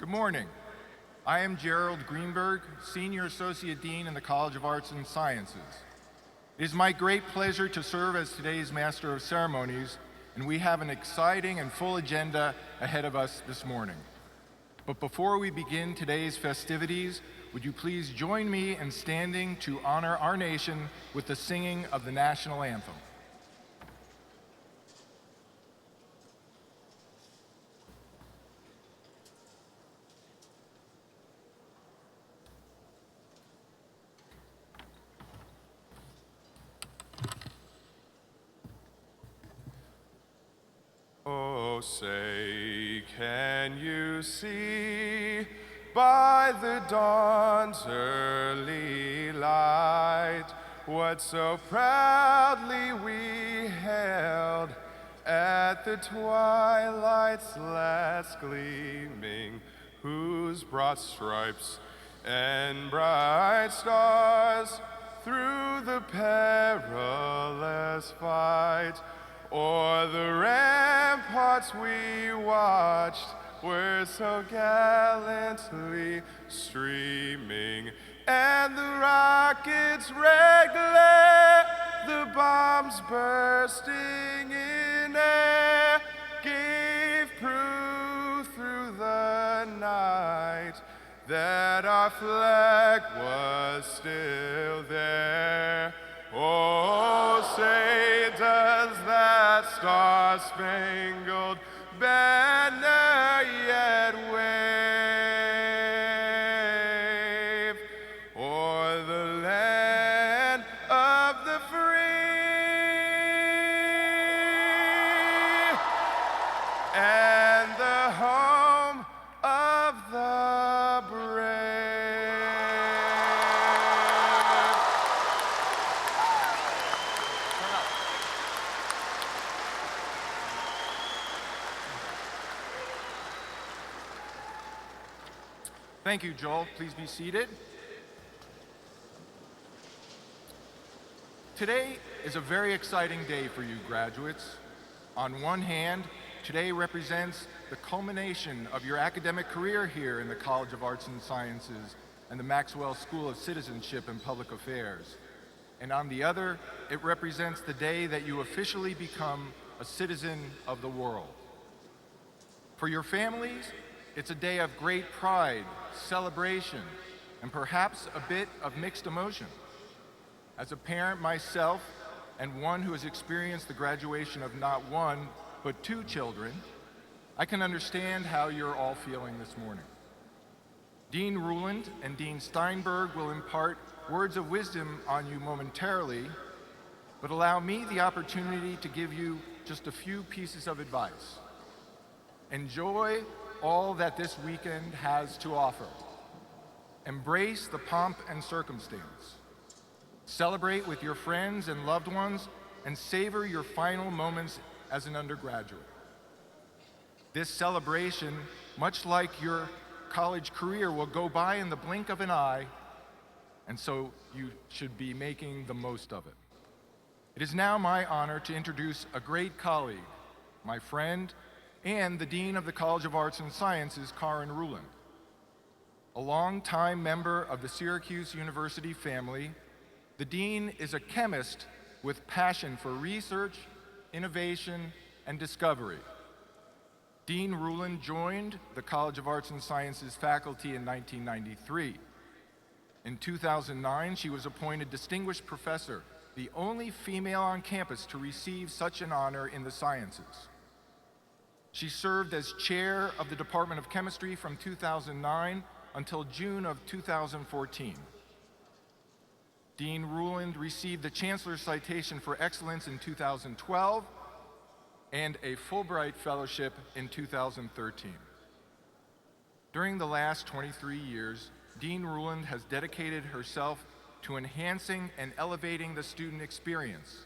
Good morning. I am Gerald Greenberg, Senior Associate Dean in the College of Arts and Sciences. It is my great pleasure to serve as today's Master of Ceremonies, and we have an exciting and full agenda ahead of us this morning. But before we begin today's festivities, would you please join me in standing to honor our nation with the singing of the national anthem. Oh, say, can you see by the dawn's early light what so proudly we hailed at the twilight's last gleaming, whose broad stripes and bright stars through the perilous fight o'er the ramparts we watched were so gallantly streaming, and the rocket's red glare, the bombs bursting in air, gave proof through the night that our flag was still there. Oh, say, does that star-spangled banner yet wave o'er the land of the free and the home of the brave? Thank you, Joel. Please be seated. Today is a very exciting day for you graduates. On one hand, today represents the culmination of your academic career here in the College of Arts and Sciences and the Maxwell School of Citizenship and Public Affairs. And on the other, it represents the day that you officially become a citizen of the world. For your families, it's a day of great pride, celebration, and perhaps a bit of mixed emotion. As a parent myself, and one who has experienced the graduation of not one, but 2 children, I can understand how you're all feeling this morning. Dean Ruland and Dean Steinberg will impart words of wisdom on you momentarily, but allow me the opportunity to give you just a few pieces of advice. Enjoy all that this weekend has to offer. Embrace the pomp and circumstance. Celebrate with your friends and loved ones, and savor your final moments as an undergraduate. This celebration, much like your college career, will go by in the blink of an eye, and so you should be making the most of it. It is now my honor to introduce a great colleague, my friend, and the Dean of the College of Arts and Sciences, Karin Ruland. A longtime member of the Syracuse University family, the Dean is a chemist with passion for research, innovation, and discovery. Dean Ruland joined the College of Arts and Sciences faculty in 1993. In 2009, she was appointed Distinguished Professor, the only female on campus to receive such an honor in the sciences. She served as chair of the Department of Chemistry from 2009 until June of 2014. Dean Ruland received the Chancellor's Citation for Excellence in 2012 and a Fulbright Fellowship in 2013. During the last 23 years, Dean Ruland has dedicated herself to enhancing and elevating the student experience,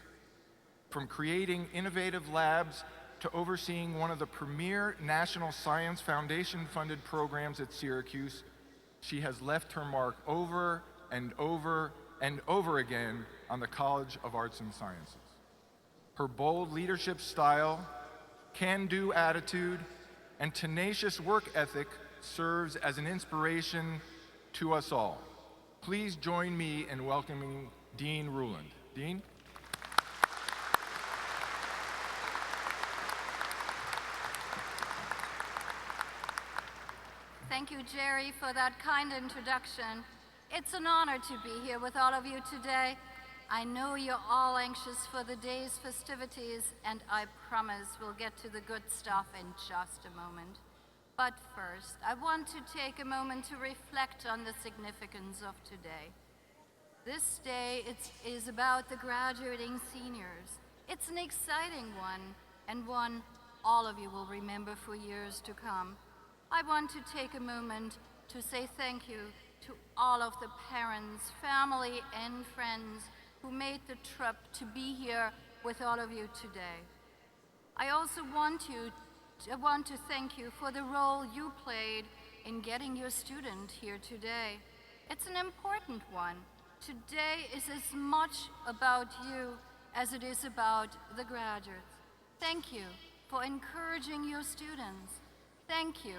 from creating innovative labs to overseeing one of the premier National Science Foundation-funded programs at Syracuse. She has left her mark over and over and over again on the College of Arts and Sciences. Her bold leadership style, can-do attitude, and tenacious work ethic serves as an inspiration to us all. Please join me in welcoming Dean Ruland. Dean? Thank you, Jerry, for that kind introduction. It's an honor to be here with all of you today. I know you're all anxious for the day's festivities, and I promise we'll get to the good stuff in just a moment. But first, I want to take a moment to reflect on the significance of today. This day is about the graduating seniors. It's an exciting one, and one all of you will remember for years to come. I want to take a moment to say thank you to all of the parents, family, and friends who made the trip to be here with all of you today. I also want to thank you for the role you played in getting your student here today. It's an important one. Today is as much about you as it is about the graduates. Thank you for encouraging your students. Thank you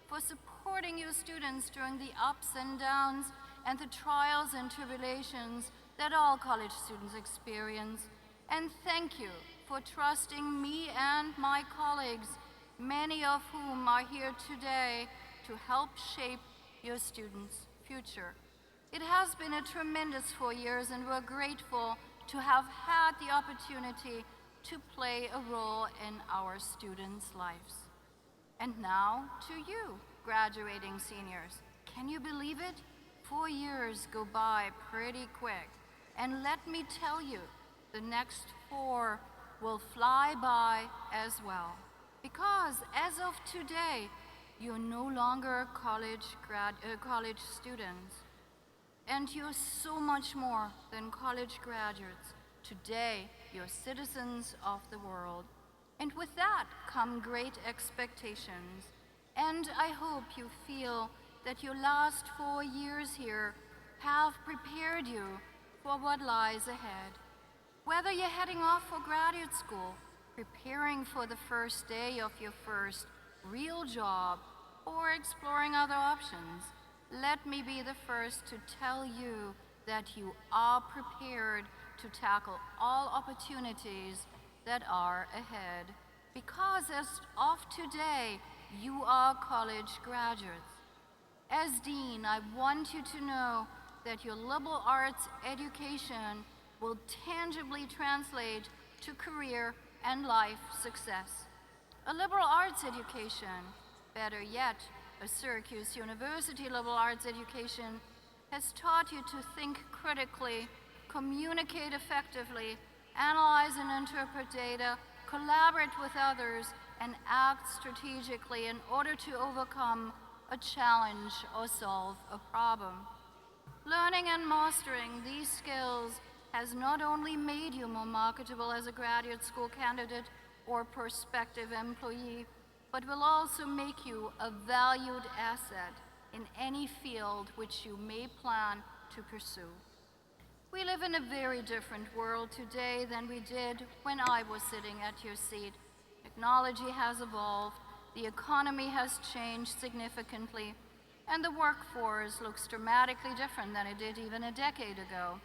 for supporting your students during the ups and downs and the trials and tribulations that all college students experience. And thank you for trusting me and my colleagues, many of whom are here today, to help shape your students' future. It has been a tremendous 4 years, and we're grateful to have had the opportunity to play a role in our students' lives. And now to you, graduating seniors. Can you believe it? 4 years go by pretty quick. And let me tell you, the next 4 will fly by as well. Because as of today, you're no longer college students. And you're so much more than college graduates. Today, you're citizens of the world. And with that come great expectations. And I hope you feel that your last 4 years here have prepared you for what lies ahead. Whether you're heading off for graduate school, preparing for the first day of your first real job, or exploring other options, let me be the first to tell you that you are prepared to tackle all opportunities that are ahead. Because as of today, you are college graduates. As Dean, I want you to know that your liberal arts education will tangibly translate to career and life success. A liberal arts education, better yet, a Syracuse University liberal arts education, has taught you to think critically, communicate effectively, analyze and interpret data, collaborate with others, and act strategically in order to overcome a challenge or solve a problem. Learning and mastering these skills has not only made you more marketable as a graduate school candidate or prospective employee, but will also make you a valued asset in any field which you may plan to pursue. We live in a very different world today than we did when I was sitting at your seat. Technology has evolved, the economy has changed significantly, and the workforce looks dramatically different than it did even a decade ago.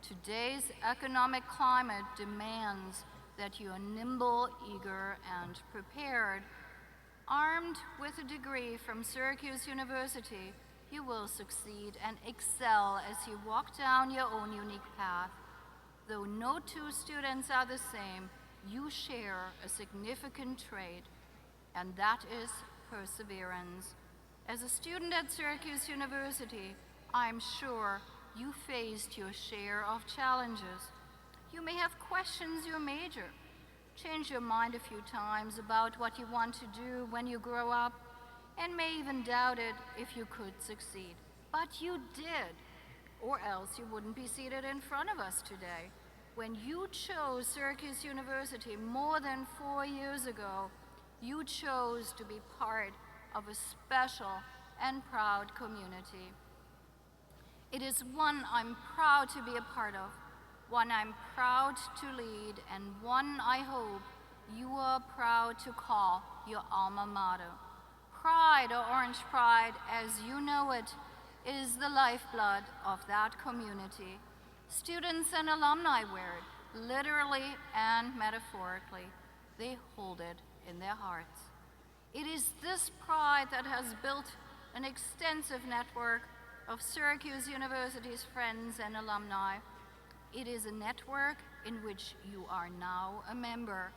Today's economic climate demands that you are nimble, eager, and prepared. Armed with a degree from Syracuse University, you will succeed and excel as you walk down your own unique path. Though no two students are the same, you share a significant trait, and that is perseverance. As a student at Syracuse University, I'm sure you faced your share of challenges. You may have questioned your major, changed your mind a few times about what you want to do when you grow up, and may even doubted if you could succeed. But you did, or else you wouldn't be seated in front of us today. When you chose Syracuse University more than 4 years ago, you chose to be part of a special and proud community. It is one I'm proud to be a part of, one I'm proud to lead, and one I hope you are proud to call your alma mater. Pride, or Orange Pride, as you know it, is the lifeblood of that community. Students and alumni wear it, literally and metaphorically. They hold it in their hearts. It is this pride that has built an extensive network of Syracuse University's friends and alumni. It is a network in which you are now a member.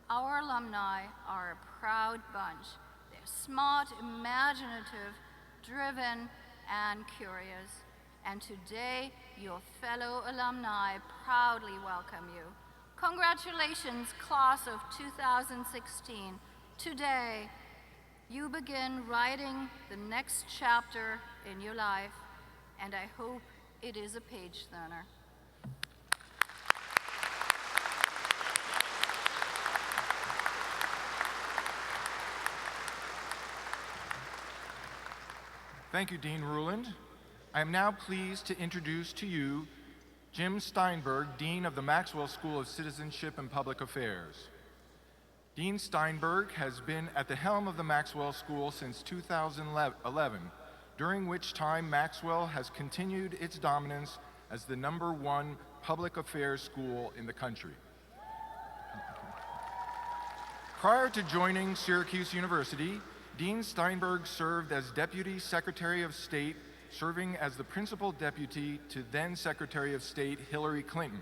Our alumni are a proud bunch. They're smart, imaginative, driven, and curious. And today, your fellow alumni proudly welcome you. Congratulations, class of 2016. Today, you begin writing the next chapter in your life, and I hope it is a page turner. Thank you, Dean Ruland. I am now pleased to introduce to you Jim Steinberg, Dean of the Maxwell School of Citizenship and Public Affairs. Dean Steinberg has been at the helm of the Maxwell School since 2011, during which time Maxwell has continued its dominance as the #1 public affairs school in the country. Prior to joining Syracuse University, Dean Steinberg served as Deputy Secretary of State, serving as the principal deputy to then Secretary of State Hillary Clinton.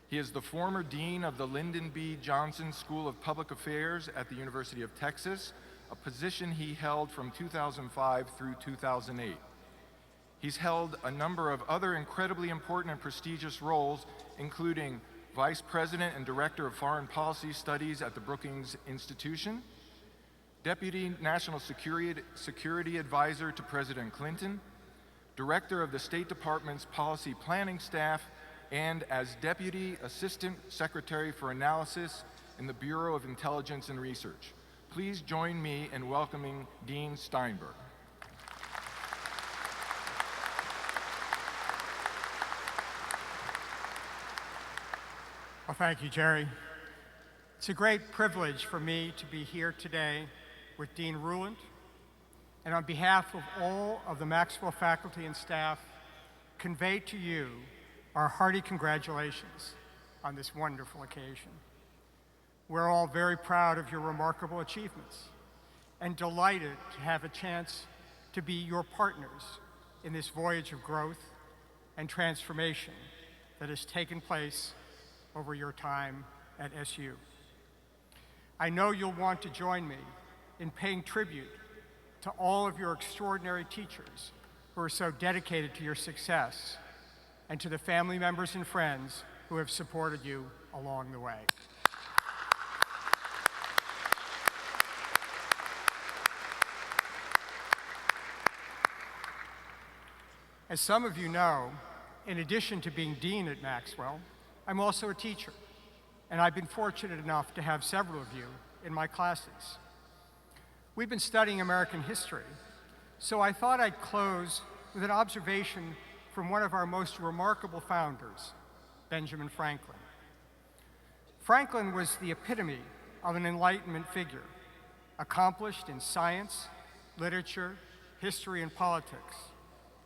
He is the former dean of the Lyndon B. Johnson School of Public Affairs at the University of Texas, a position he held from 2005 through 2008. He's held a number of other incredibly important and prestigious roles, including Vice President and Director of Foreign Policy Studies at the Brookings Institution, Deputy National Security Advisor to President Clinton, Director of the State Department's Policy Planning Staff, and as Deputy Assistant Secretary for Analysis in the Bureau of Intelligence and Research. Please join me in welcoming Dean Steinberg. Well, thank you, Jerry. It's a great privilege for me to be here today with Dean Ruland, and on behalf of all of the Maxwell faculty and staff, convey to you our hearty congratulations on this wonderful occasion. We're all very proud of your remarkable achievements and delighted to have a chance to be your partners in this voyage of growth and transformation that has taken place over your time at SU. I know you'll want to join me in paying tribute to all of your extraordinary teachers who are so dedicated to your success, and to the family members and friends who have supported you along the way. As some of you know, in addition to being dean at Maxwell, I'm also a teacher, and I've been fortunate enough to have several of you in my classes. We've been studying American history, so I thought I'd close with an observation from one of our most remarkable founders, Benjamin Franklin. Franklin was the epitome of an Enlightenment figure, accomplished in science, literature, history, and politics,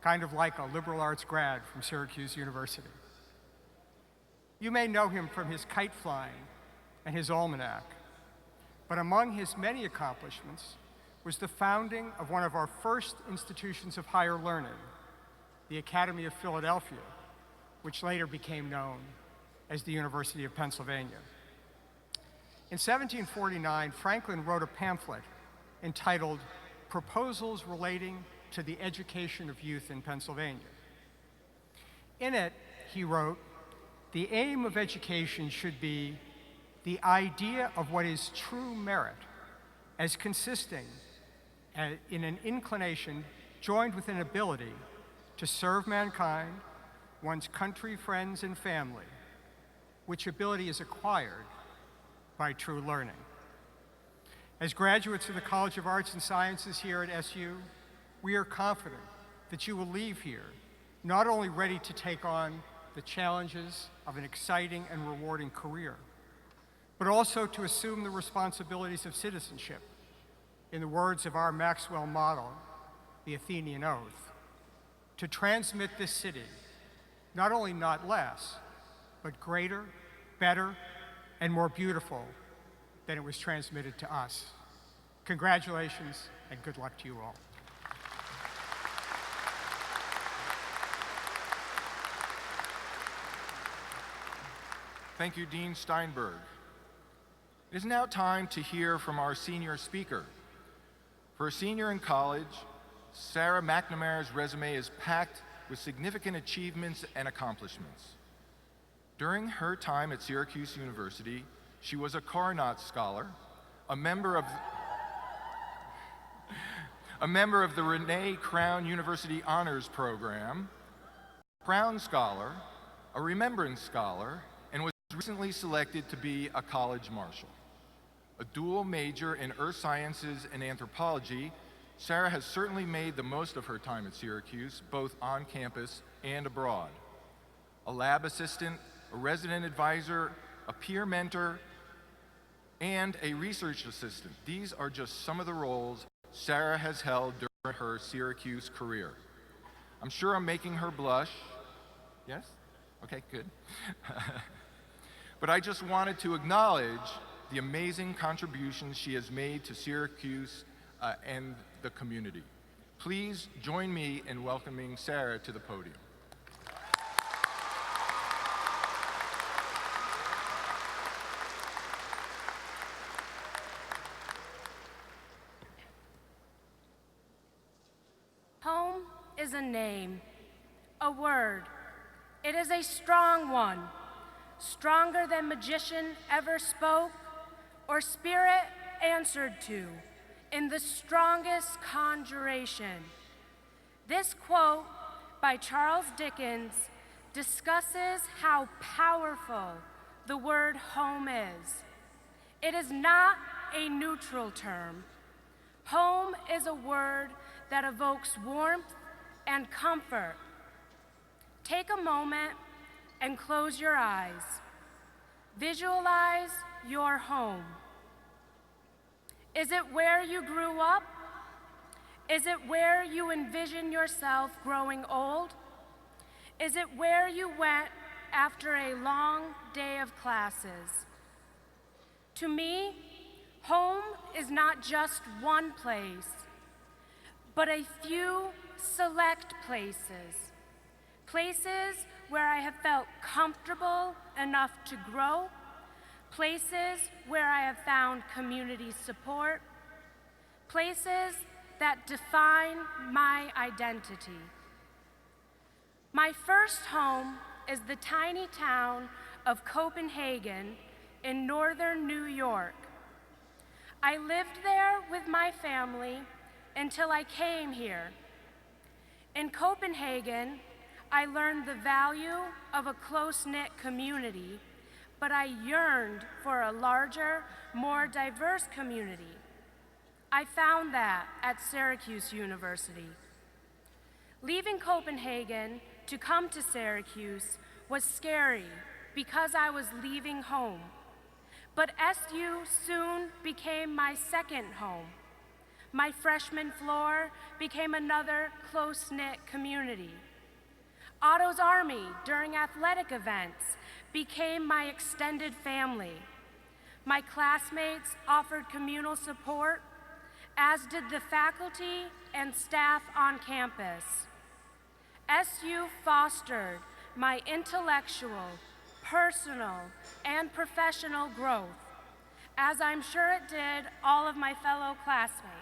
kind of like a liberal arts grad from Syracuse University. You may know him from his kite flying and his almanac, but among his many accomplishments was the founding of one of our first institutions of higher learning, the Academy of Philadelphia, which later became known as the University of Pennsylvania. In 1749, Franklin wrote a pamphlet entitled Proposals Relating to the Education of Youth in Pennsylvania. In it, he wrote, "The aim of education should be the idea of what is true merit, as consisting in an inclination joined with an ability to serve mankind, one's country, friends, and family, which ability is acquired by true learning." As graduates of the College of Arts and Sciences here at SU, we are confident that you will leave here not only ready to take on the challenges of an exciting and rewarding career, but also to assume the responsibilities of citizenship, in the words of our Maxwell model, the Athenian Oath, to transmit this city, not only not less, but greater, better, and more beautiful than it was transmitted to us. Congratulations, and good luck to you all. Thank you, Dean Steinberg. It is now time to hear from our senior speaker. For a senior in college, Sarah McNamara's resume is packed with significant achievements and accomplishments. During her time at Syracuse University, she was a Carnot Scholar, a member of the Renee Crown University Honors Program, Crown Scholar, a Remembrance Scholar, and was recently selected to be a College Marshal. A dual major in earth sciences and anthropology, Sarah has certainly made the most of her time at Syracuse, both on campus and abroad. A lab assistant, a resident advisor, a peer mentor, and a research assistant. These are just some of the roles Sarah has held during her Syracuse career. I'm sure I'm making her blush. Yes? Okay, good. But I just wanted to acknowledge the amazing contributions she has made to Syracuse and the community. Please join me in welcoming Sarah to the podium. Home is a name, a word. It is a strong one, stronger than magician ever spoke or spirit answered to in the strongest conjuration. This quote by Charles Dickens discusses how powerful the word home is. It is not a neutral term. Home is a word that evokes warmth and comfort. Take a moment and close your eyes. Visualize your home. Is it where you grew up? Is it where you envision yourself growing old? Is it where you went after a long day of classes? To me, home is not just one place, but a few select places. Places where I have felt comfortable enough to grow, places where I have found community support, places that define my identity. My first home is the tiny town of Copenhagen in northern New York. I lived there with my family until I came here. In Copenhagen, I learned the value of a close-knit community, but I yearned for a larger, more diverse community. I found that at Syracuse University. Leaving Copenhagen to come to Syracuse was scary because I was leaving home. But SU soon became my second home. My freshman floor became another close-knit community. Otto's Army during athletic events became my extended family. My classmates offered communal support, as did the faculty and staff on campus. SU fostered my intellectual, personal, and professional growth, as I'm sure it did all of my fellow classmates.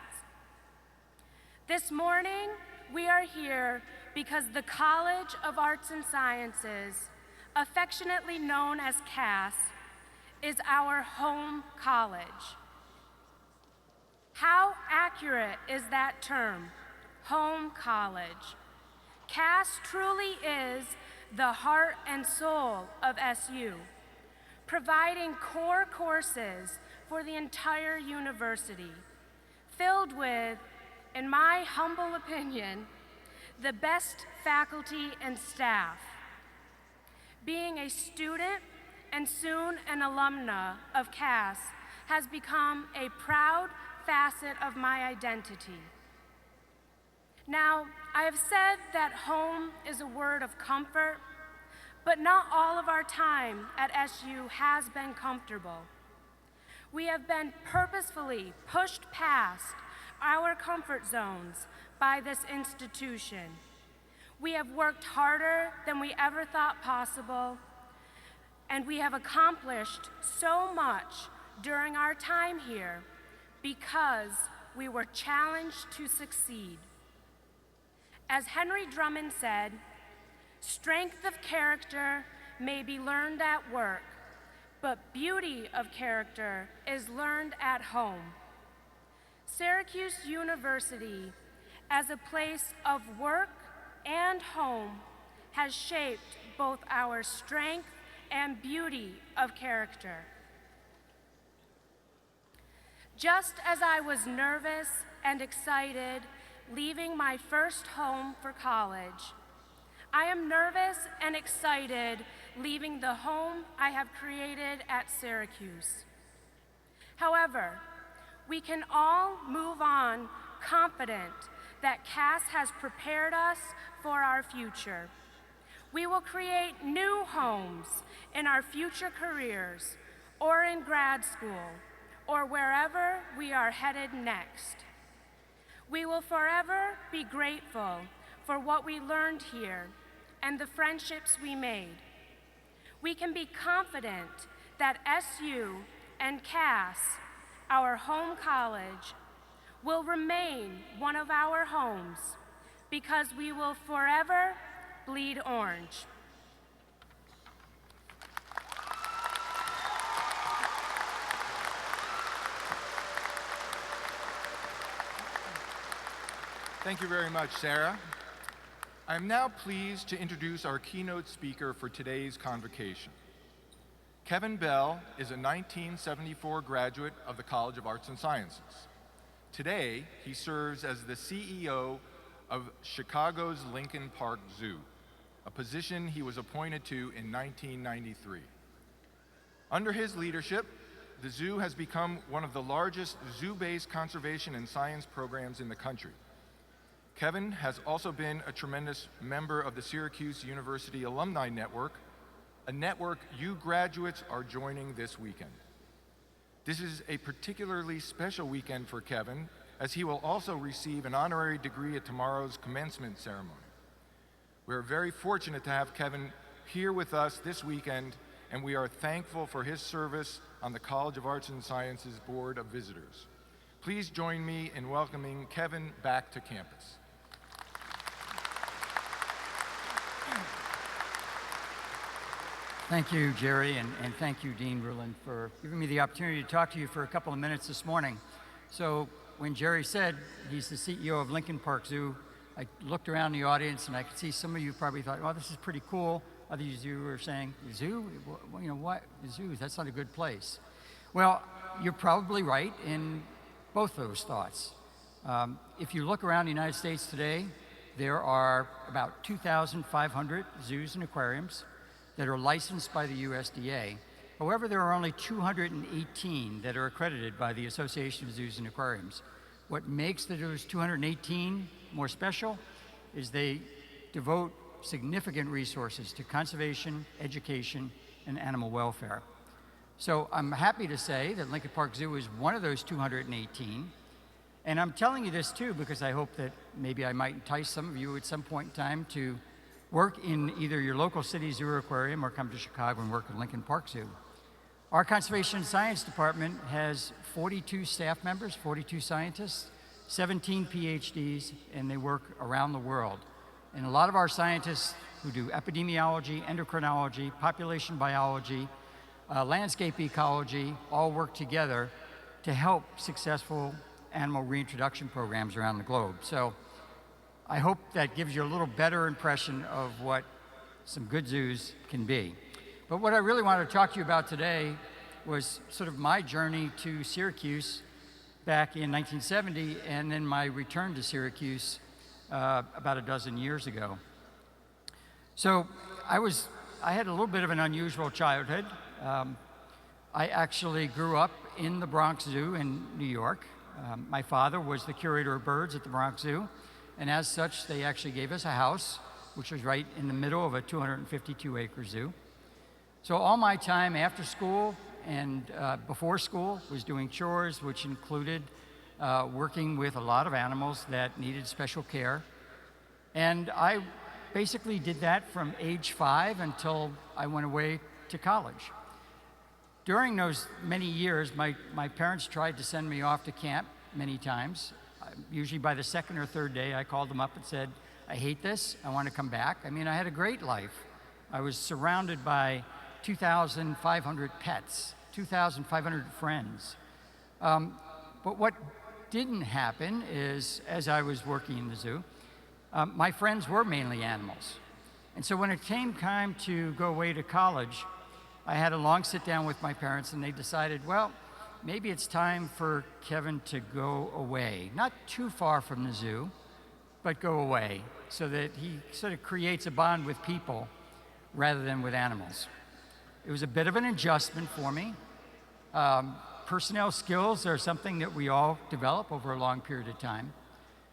This morning, we are here because the College of Arts and Sciences, affectionately known as CAS, is our home college. How accurate is that term, home college? CAS truly is the heart and soul of SU, providing core courses for the entire university, filled with, in my humble opinion, the best faculty and staff. Being a student and soon an alumna of CAS has become a proud facet of my identity. Now, I have said that home is a word of comfort, but not all of our time at SU has been comfortable. We have been purposefully pushed past our comfort zones by this institution. We have worked harder than we ever thought possible, and we have accomplished so much during our time here because we were challenged to succeed. As Henry Drummond said, strength of character may be learned at work, but beauty of character is learned at home. Syracuse University, as a place of work and home, has shaped both our strength and beauty of character. Just as I was nervous and excited leaving my first home for college, I am nervous and excited leaving the home I have created at Syracuse. However, we can all move on confident that CAS has prepared us for our future. We will create new homes in our future careers or in grad school or wherever we are headed next. We will forever be grateful for what we learned here and the friendships we made. We can be confident that SU and CAS, our home college, will remain one of our homes because we will forever bleed orange. Thank you very much, Sarah. I'm now pleased to introduce our keynote speaker for today's convocation. Kevin Bell is a 1974 graduate of the College of Arts and Sciences. Today, he serves as the CEO of Chicago's Lincoln Park Zoo, a position he was appointed to in 1993. Under his leadership, the zoo has become one of the largest zoo-based conservation and science programs in the country. Kevin has also been a tremendous member of the Syracuse University Alumni Network, a network you graduates are joining this weekend. This is a particularly special weekend for Kevin, as he will also receive an honorary degree at tomorrow's commencement ceremony. We are very fortunate to have Kevin here with us this weekend, and we are thankful for his service on the College of Arts and Sciences Board of Visitors. Please join me in welcoming Kevin back to campus. Thank you, Jerry, and thank you, Dean Ruland, for giving me the opportunity to talk to you for a couple of minutes this morning. So when Jerry said he's the CEO of Lincoln Park Zoo, I looked around the audience and I could see some of you probably thought, oh, this is pretty cool. Others of you were saying, zoo? Well, you know what? Zoos, that's not a good place. Well, you're probably right in both those thoughts. If you look around the United States today, there are about 2,500 zoos and aquariums that are licensed by the USDA. However, there are only 218 that are accredited by the Association of Zoos and Aquariums. What makes those 218 more special is they devote significant resources to conservation, education, and animal welfare. So I'm happy to say that Lincoln Park Zoo is one of those 218. And I'm telling you this too because I hope that maybe I might entice some of you at some point in time to work in either your local city zoo or aquarium or come to Chicago and work at Lincoln Park Zoo. Our Conservation and Science Department has 42 staff members, 42 scientists, 17 PhDs, and they work around the world. And a lot of our scientists who do epidemiology, endocrinology, population biology, landscape ecology, all work together to help successful animal reintroduction programs around the globe. So I hope that gives you a little better impression of what some good zoos can be. But what I really wanted to talk to you about today was sort of my journey to Syracuse back in 1970 and then my return to Syracuse about a dozen years ago. So I had a little bit of an unusual childhood. I actually grew up in the Bronx Zoo in New York. My father was the curator of birds at the Bronx Zoo, and as such, they actually gave us a house, which was right in the middle of a 252-acre zoo. So all my time after school and before school was doing chores, which included working with a lot of animals that needed special care. And I basically did that from age 5 until I went away to college. During those many years, my parents tried to send me off to camp many times. Usually by the second or third day, I called them up and said, I hate this, I want to come back. I mean, I had a great life. I was surrounded by 2,500 pets, 2,500 friends. But what didn't happen is, as I was working in the zoo, my friends were mainly animals. And so when it came time to go away to college, I had a long sit down with my parents and they decided, well, maybe it's time for Kevin to go away. Not too far from the zoo, but go away so that he sort of creates a bond with people rather than with animals. It was a bit of an adjustment for me. Personnel skills are something that we all develop over a long period of time.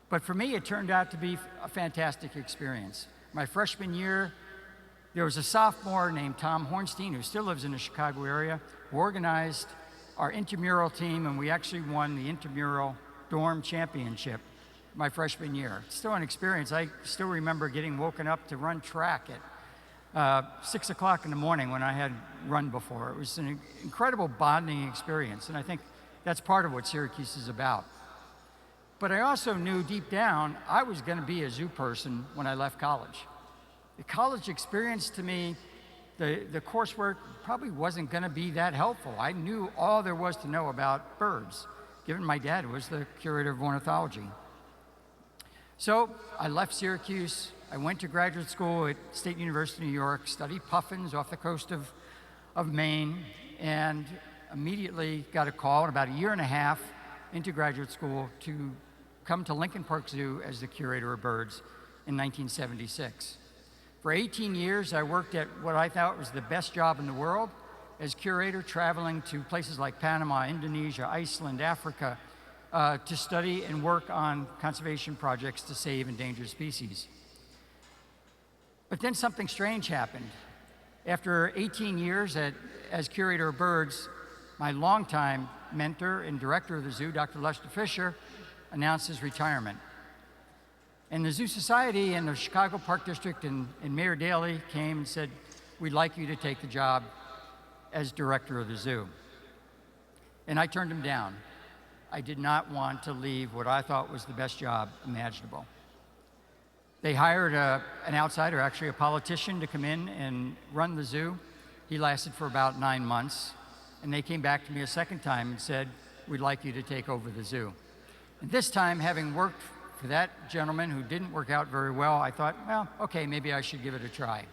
But for me, it turned out to be a fantastic experience. My freshman year, there was a sophomore named Tom Hornstein, who still lives in the Chicago area, who organized our intramural team, and we actually won the intramural dorm championship my freshman year. It's still an experience. I still remember getting woken up to run track at 6 o'clock in the morning when I had run before. It was an incredible bonding experience, and I think that's part of what Syracuse is about. But I also knew deep down I was going to be a zoo person when I left college. The college experience to me, the coursework probably wasn't going to be that helpful. I knew all there was to know about birds, given my dad was the curator of ornithology. So I left Syracuse. I went to graduate school at State University of New York, studied puffins off the coast of Maine, and immediately got a call in about a year and a half into graduate school to come to Lincoln Park Zoo as the curator of birds in 1976. For 18 years, I worked at what I thought was the best job in the world, as curator, traveling to places like Panama, Indonesia, Iceland, Africa, to study and work on conservation projects to save endangered species. But then something strange happened. After 18 years as curator of birds, my longtime mentor and director of the zoo, Dr. Lester Fisher, announced his retirement. And the Zoo Society and the Chicago Park District and Mayor Daley came and said, we'd like you to take the job as director of the zoo. And I turned him down. I did not want to leave what I thought was the best job imaginable. They hired an outsider, actually a politician, to come in and run the zoo. He lasted for about 9 months. And they came back to me a second time and said, we'd like you to take over the zoo. And this time, having worked for that gentleman who didn't work out very well, I thought, well, okay, maybe I should give it a try.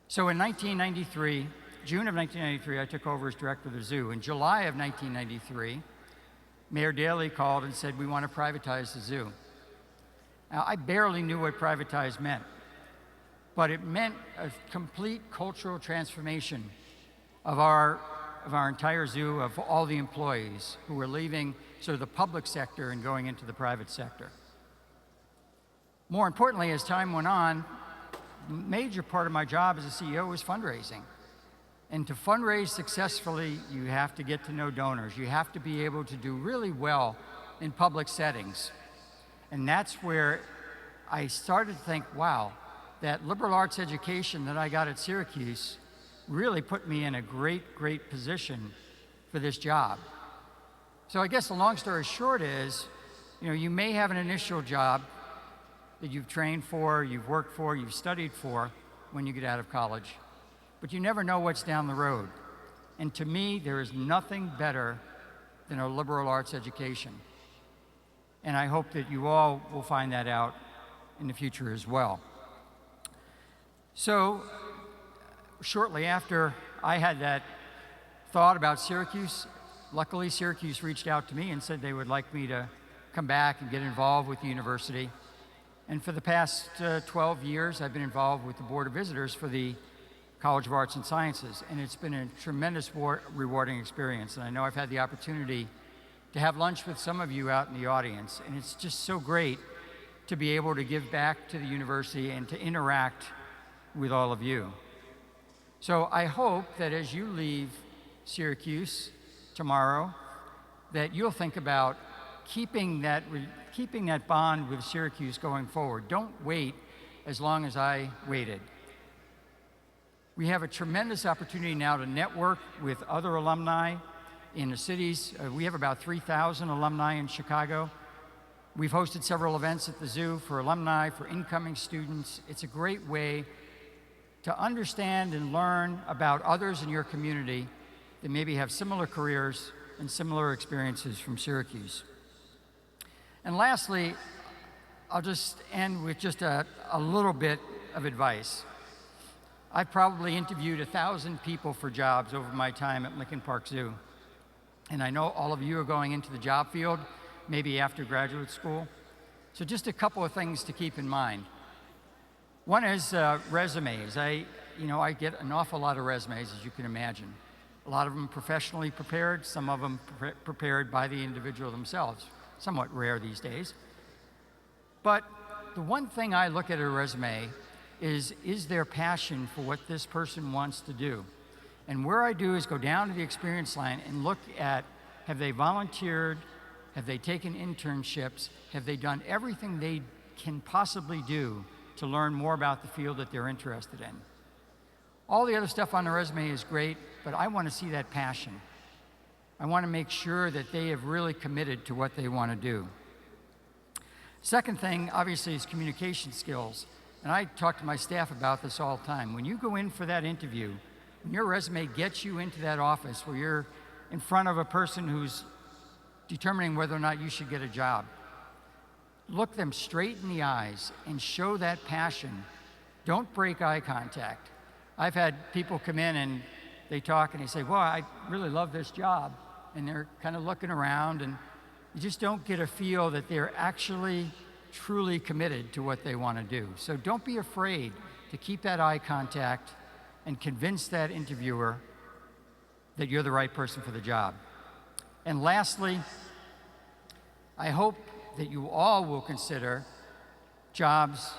So in 1993, June of 1993, I took over as director of the zoo. In July of 1993, Mayor Daley called and said, we want to privatize the zoo. Now, I barely knew what privatize meant, but it meant a complete cultural transformation of our entire zoo, of all the employees who were leaving sort of the public sector and going into the private sector. More importantly, as time went on, a major part of my job as a CEO was fundraising. And to fundraise successfully, you have to get to know donors. You have to be able to do really well in public settings. And that's where I started to think, wow, that liberal arts education that I got at Syracuse really put me in a great, great position for this job. So I guess the long story short is, you may have an initial job that you've trained for, you've worked for, you've studied for when you get out of college, but you never know what's down the road. And to me, there is nothing better than a liberal arts education. And I hope that you all will find that out in the future as well. So, shortly after I had that thought about Syracuse, luckily Syracuse reached out to me and said they would like me to come back and get involved with the university. And for the past 12 years, I've been involved with the Board of Visitors for the College of Arts and Sciences, and it's been a tremendous rewarding experience. And I know I've had the opportunity to have lunch with some of you out in the audience, and it's just so great to be able to give back to the university and to interact with all of you. So I hope that as you leave Syracuse tomorrow, that you'll think about keeping that bond with Syracuse going forward. Don't wait as long as I waited. We have a tremendous opportunity now to network with other alumni in the cities. We have about 3,000 alumni in Chicago. We've hosted several events at the zoo for alumni, for incoming students. It's a great way to understand and learn about others in your community that maybe have similar careers and similar experiences from Syracuse. And lastly, I'll just end with just a little bit of advice. I've probably interviewed 1,000 people for jobs over my time at Lincoln Park Zoo. And I know all of you are going into the job field, maybe after graduate school. So just a couple of things to keep in mind. One is resumes. I get an awful lot of resumes, as you can imagine. A lot of them professionally prepared, some of them prepared by the individual themselves. Somewhat rare these days. But the one thing I look at a resume is there passion for what this person wants to do? And where I do is go down to the experience line and look at, have they volunteered? Have they taken internships? Have they done everything they can possibly do to learn more about the field that they're interested in? All the other stuff on the resume is great, but I want to see that passion. I want to make sure that they have really committed to what they want to do. Second thing, obviously, is communication skills. And I talk to my staff about this all the time. When you go in for that interview, when your resume gets you into that office where you're in front of a person who's determining whether or not you should get a job, look them straight in the eyes and show that passion. Don't break eye contact. I've had people come in and they talk and they say, well, I really love this job. And they're kind of looking around and you just don't get a feel that they're actually truly committed to what they want to do. So don't be afraid to keep that eye contact and convince that interviewer that you're the right person for the job. And lastly, I hope that you all will consider jobs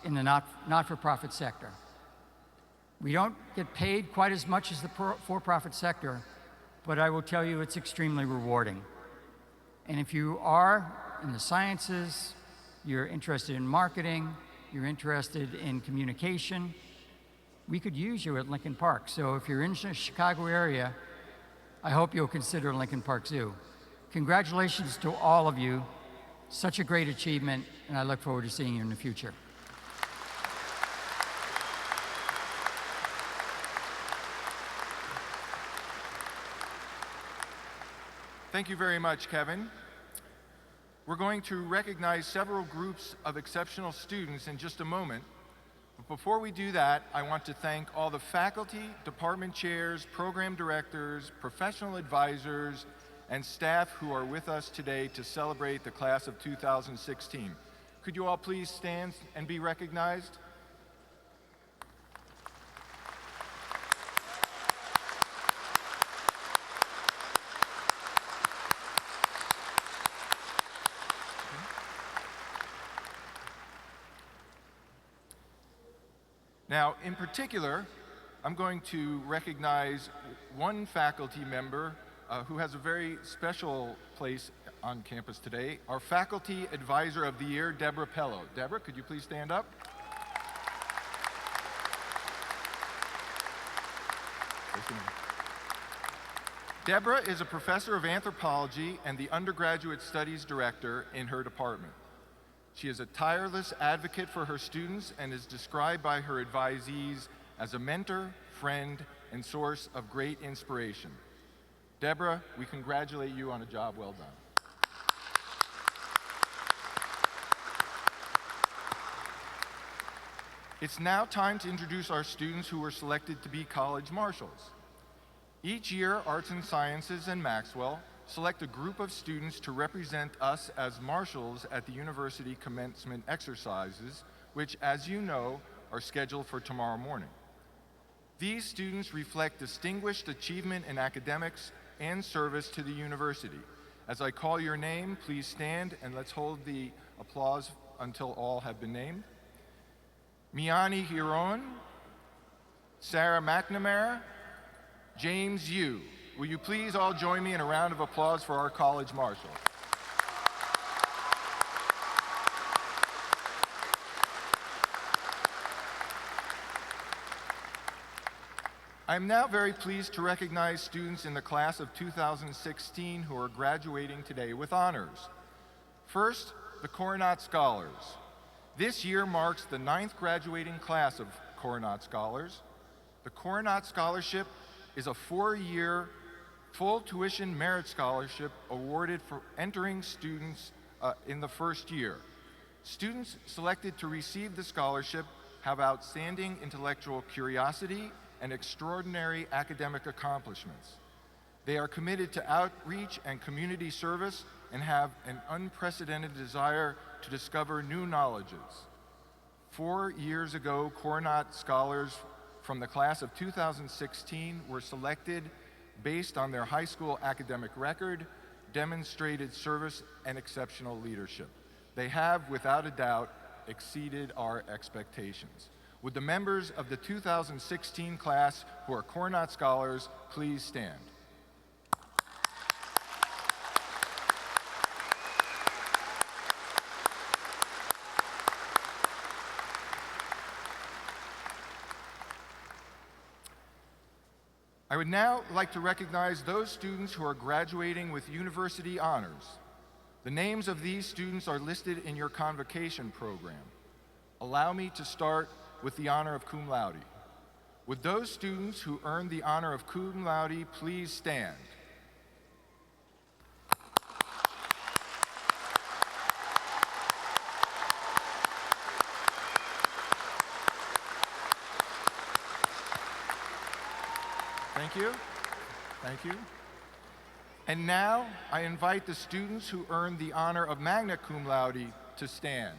in the not-for-profit sector. We don't get paid quite as much as the for-profit sector, but I will tell you it's extremely rewarding. And if you are in the sciences, you're interested in marketing, you're interested in communication, we could use you at Lincoln Park. So if you're in the Chicago area, I hope you'll consider Lincoln Park Zoo. Congratulations to all of you. Such a great achievement, and I look forward to seeing you in the future. Thank you very much, Kevin. We're going to recognize several groups of exceptional students in just a moment. But before we do that, I want to thank all the faculty, department chairs, program directors, professional advisors, and staff who are with us today to celebrate the class of 2016. Could you all please stand and be recognized? Now, in particular, I'm going to recognize one faculty member who has a very special place on campus today, our Faculty Advisor of the Year, Deborah Pello. Deborah, could you please stand up? Deborah is a professor of anthropology and the undergraduate studies director in her department. She is a tireless advocate for her students and is described by her advisees as a mentor, friend, and source of great inspiration. Deborah, we congratulate you on a job well done. It's now time to introduce our students who were selected to be college marshals. Each year, Arts and Sciences and Maxwell select a group of students to represent us as marshals at the university commencement exercises, which, as you know, are scheduled for tomorrow morning. These students reflect distinguished achievement in academics and service to the university. As I call your name, please stand and let's hold the applause until all have been named. Miani Hiron, Sarah McNamara, James Yu. Will you please all join me in a round of applause for our college marshals? I'm now very pleased to recognize students in the class of 2016 who are graduating today with honors. First, the Coronat Scholars. This year marks the 9th graduating class of Coronat Scholars. The Coronat Scholarship is a 4-year full tuition merit scholarship awarded for entering students in the first year. Students selected to receive the scholarship have outstanding intellectual curiosity and extraordinary academic accomplishments. They are committed to outreach and community service and have an unprecedented desire to discover new knowledges. 4 years ago, Coronat Scholars from the class of 2016 were selected based on their high school academic record, demonstrated service, and exceptional leadership. They have, without a doubt, exceeded our expectations. Would the members of the 2016 class who are Coronat Scholars please stand? I would now like to recognize those students who are graduating with university honors. The names of these students are listed in your convocation program. Allow me to start with the honor of cum laude. Would those students who earned the honor of cum laude please stand? Thank you. Thank you. And now I invite the students who earned the honor of magna cum laude to stand.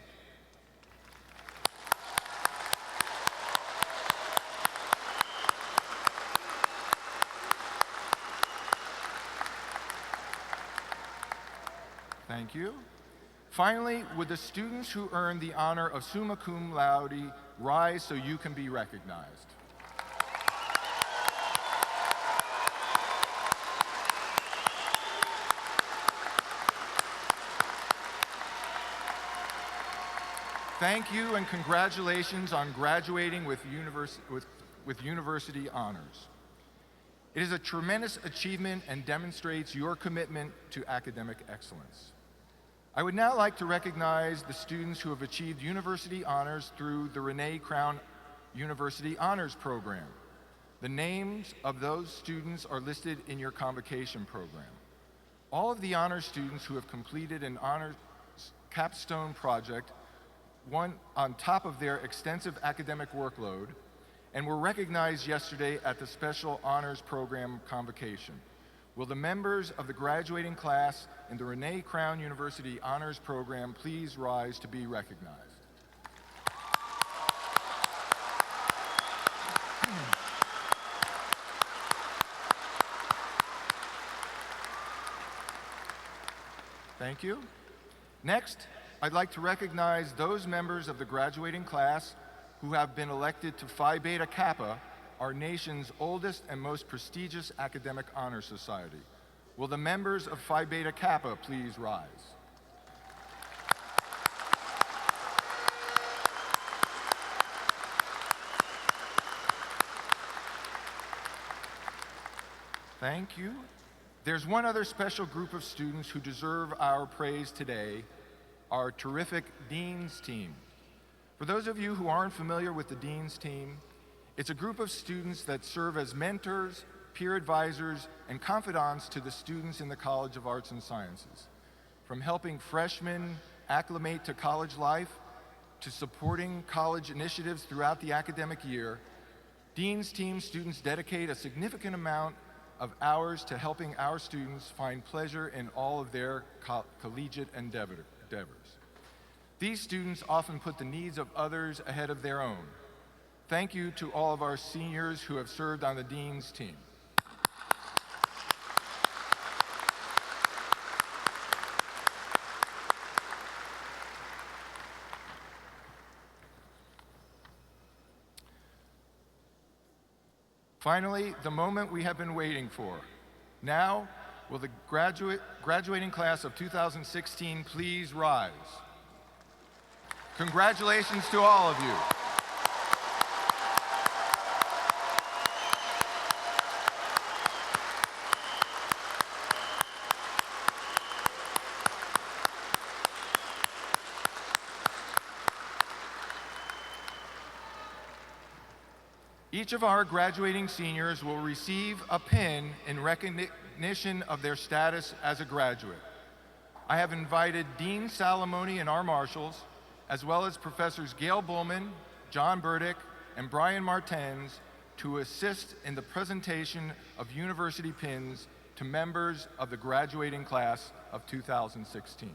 Thank you. Finally, would the students who earned the honor of summa cum laude rise so you can be recognized? Thank you and congratulations on graduating with university honors. It is a tremendous achievement and demonstrates your commitment to academic excellence. I would now like to recognize the students who have achieved university honors through the Renee Crown University Honors Program. The names of those students are listed in your convocation program. All of the honors students who have completed an honors capstone project, one on top of their extensive academic workload, and were recognized yesterday at the Special Honors Program convocation. Will the members of the graduating class in the Renee Crown University Honors Program please rise to be recognized? Thank you. Next, I'd like to recognize those members of the graduating class who have been elected to Phi Beta Kappa, our nation's oldest and most prestigious academic honor society. Will the members of Phi Beta Kappa please rise? Thank you. There's one other special group of students who deserve our praise today, our terrific Dean's Team. For those of you who aren't familiar with the Dean's Team, it's a group of students that serve as mentors, peer advisors, and confidants to the students in the College of Arts and Sciences. From helping freshmen acclimate to college life, to supporting college initiatives throughout the academic year, Dean's Team students dedicate a significant amount of hours to helping our students find pleasure in all of their collegiate endeavors. These students often put the needs of others ahead of their own. Thank you to all of our seniors who have served on the Dean's Team. Finally, the moment we have been waiting for. Now, will the graduating class of 2016 please rise? Congratulations to all of you. Each of our graduating seniors will receive a pin in recognition of their status as a graduate. I have invited Dean Salamone and our marshals, as well as Professors Gail Bullman, John Burdick, and Brian Martens to assist in the presentation of university pins to members of the graduating class of 2016.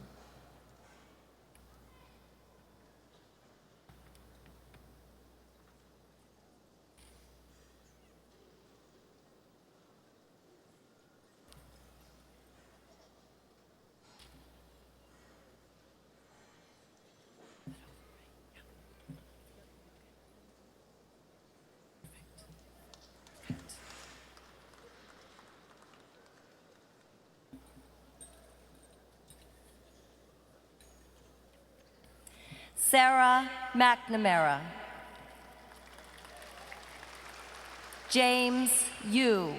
Sarah McNamara. James Yu.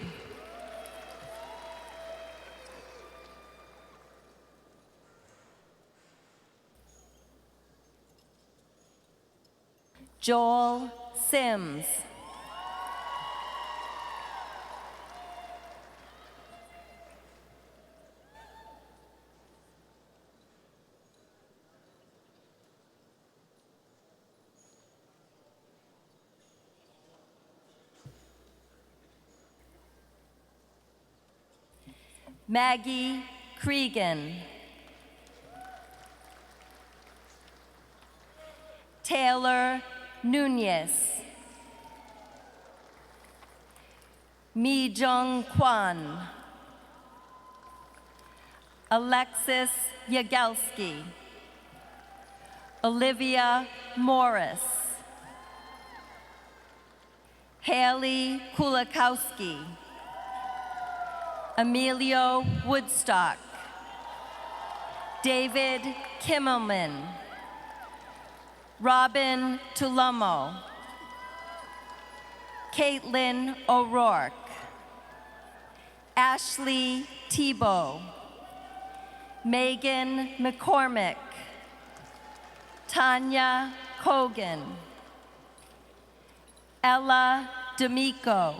Joel Sims. Maggie Cregan. Taylor Nunez. Mi Jung Kwan. Alexis Yagelski, Olivia Morris, Haley Kulikowski, Emilio Woodstock, David Kimmelman, Robin Tulomo, Caitlin O'Rourke, Ashley Tebow, Megan McCormick, Tanya Kogan, Ella D'Amico,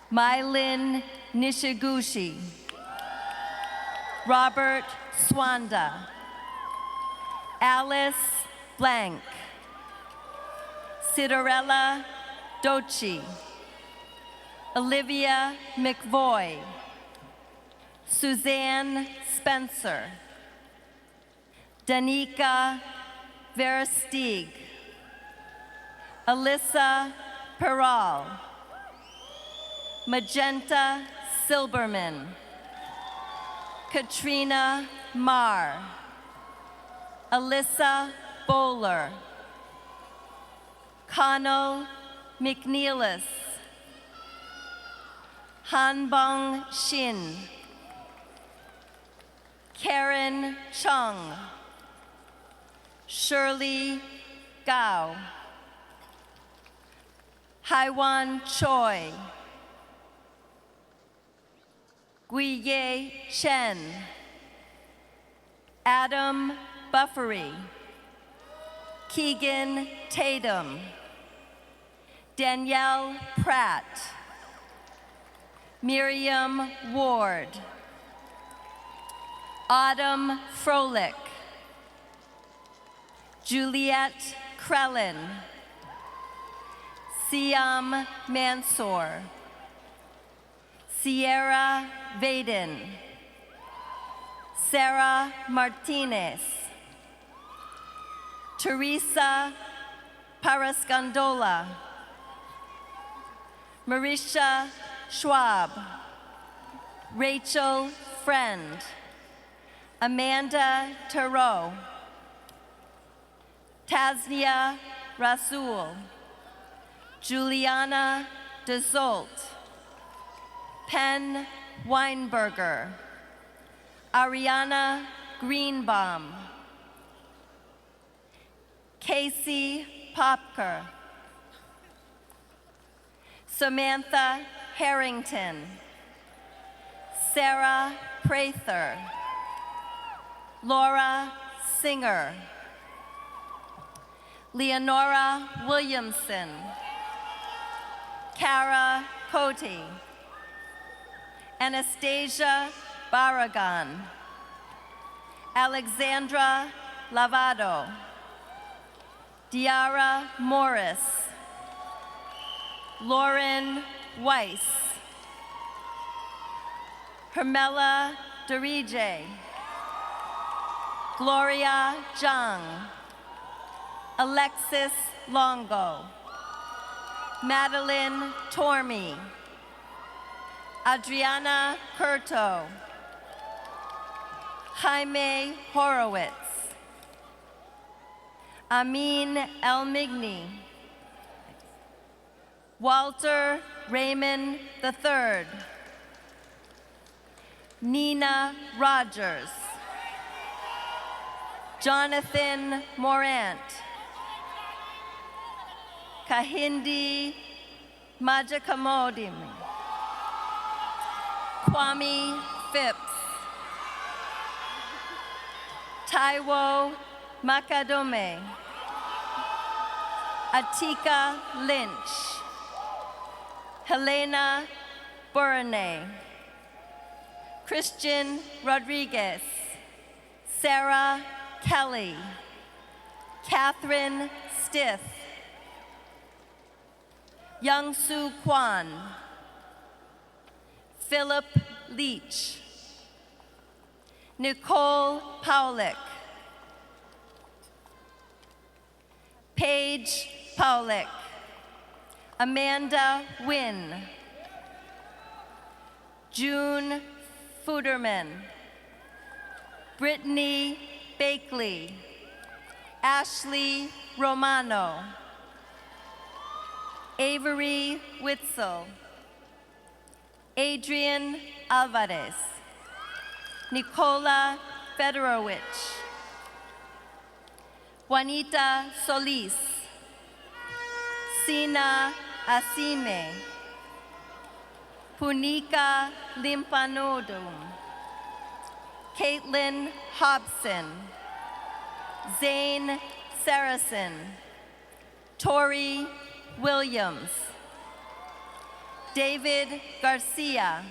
Mylin Nishiguchi, Robert Swanda, Alice Blank, Cinderella Dochi, Olivia McVoy, Suzanne Spencer, Danica Versteeg, Alyssa Peral, Magenta Silberman, Katrina Marr, Alyssa Bowler, Connell McNeilis, Hanbong Shin, Karen Chung, Shirley Gao, Haiwan Choi, Guiye Chen, Adam Buffery, Keegan Tatum, Danielle Pratt, Miriam Ward, Autumn Froelich, Juliette Krellin, Siam Mansour, Sierra Vaden, Sarah Martinez, Teresa Parascandola, Marisha Schwab, Rachel Friend, Amanda Tarot, Tasnia Rasul, Juliana DeZolt, Penn Weinberger, Ariana Greenbaum, Casey Popker, Samantha Harrington, Sarah Prather, Laura Singer, Leonora Williamson, Kara Cote, Anastasia Barragan, Alexandra Lavado, Diara Morris, Lauren Weiss, Hermela Derije, Gloria Zhang, Alexis Longo, Madeline Tormey, Adriana Curto, Jaime Horowitz, Amin Elmigni, Walter Raymond III, Nina Rogers, Jonathan Morant, Kahindi Majakamodim, Kwame Phipps, Taiwo Makadome, Atika Lynch, Helena Burane, Christian Rodriguez, Sarah Kelly, Catherine Stith, Young-Soo Kwan, Philip Leach, Nicole Paulik, Paige Paulik, Amanda Wynn, June Fuderman, Brittany Bakley, Ashley Romano, Avery Witzel, Adrian Alvarez, Nicola Fedorowicz, Juanita Solis, Sina Asime, Punika Limpanodum, Caitlin Hobson, Zane Saracen, Tori Williams, David Garcia,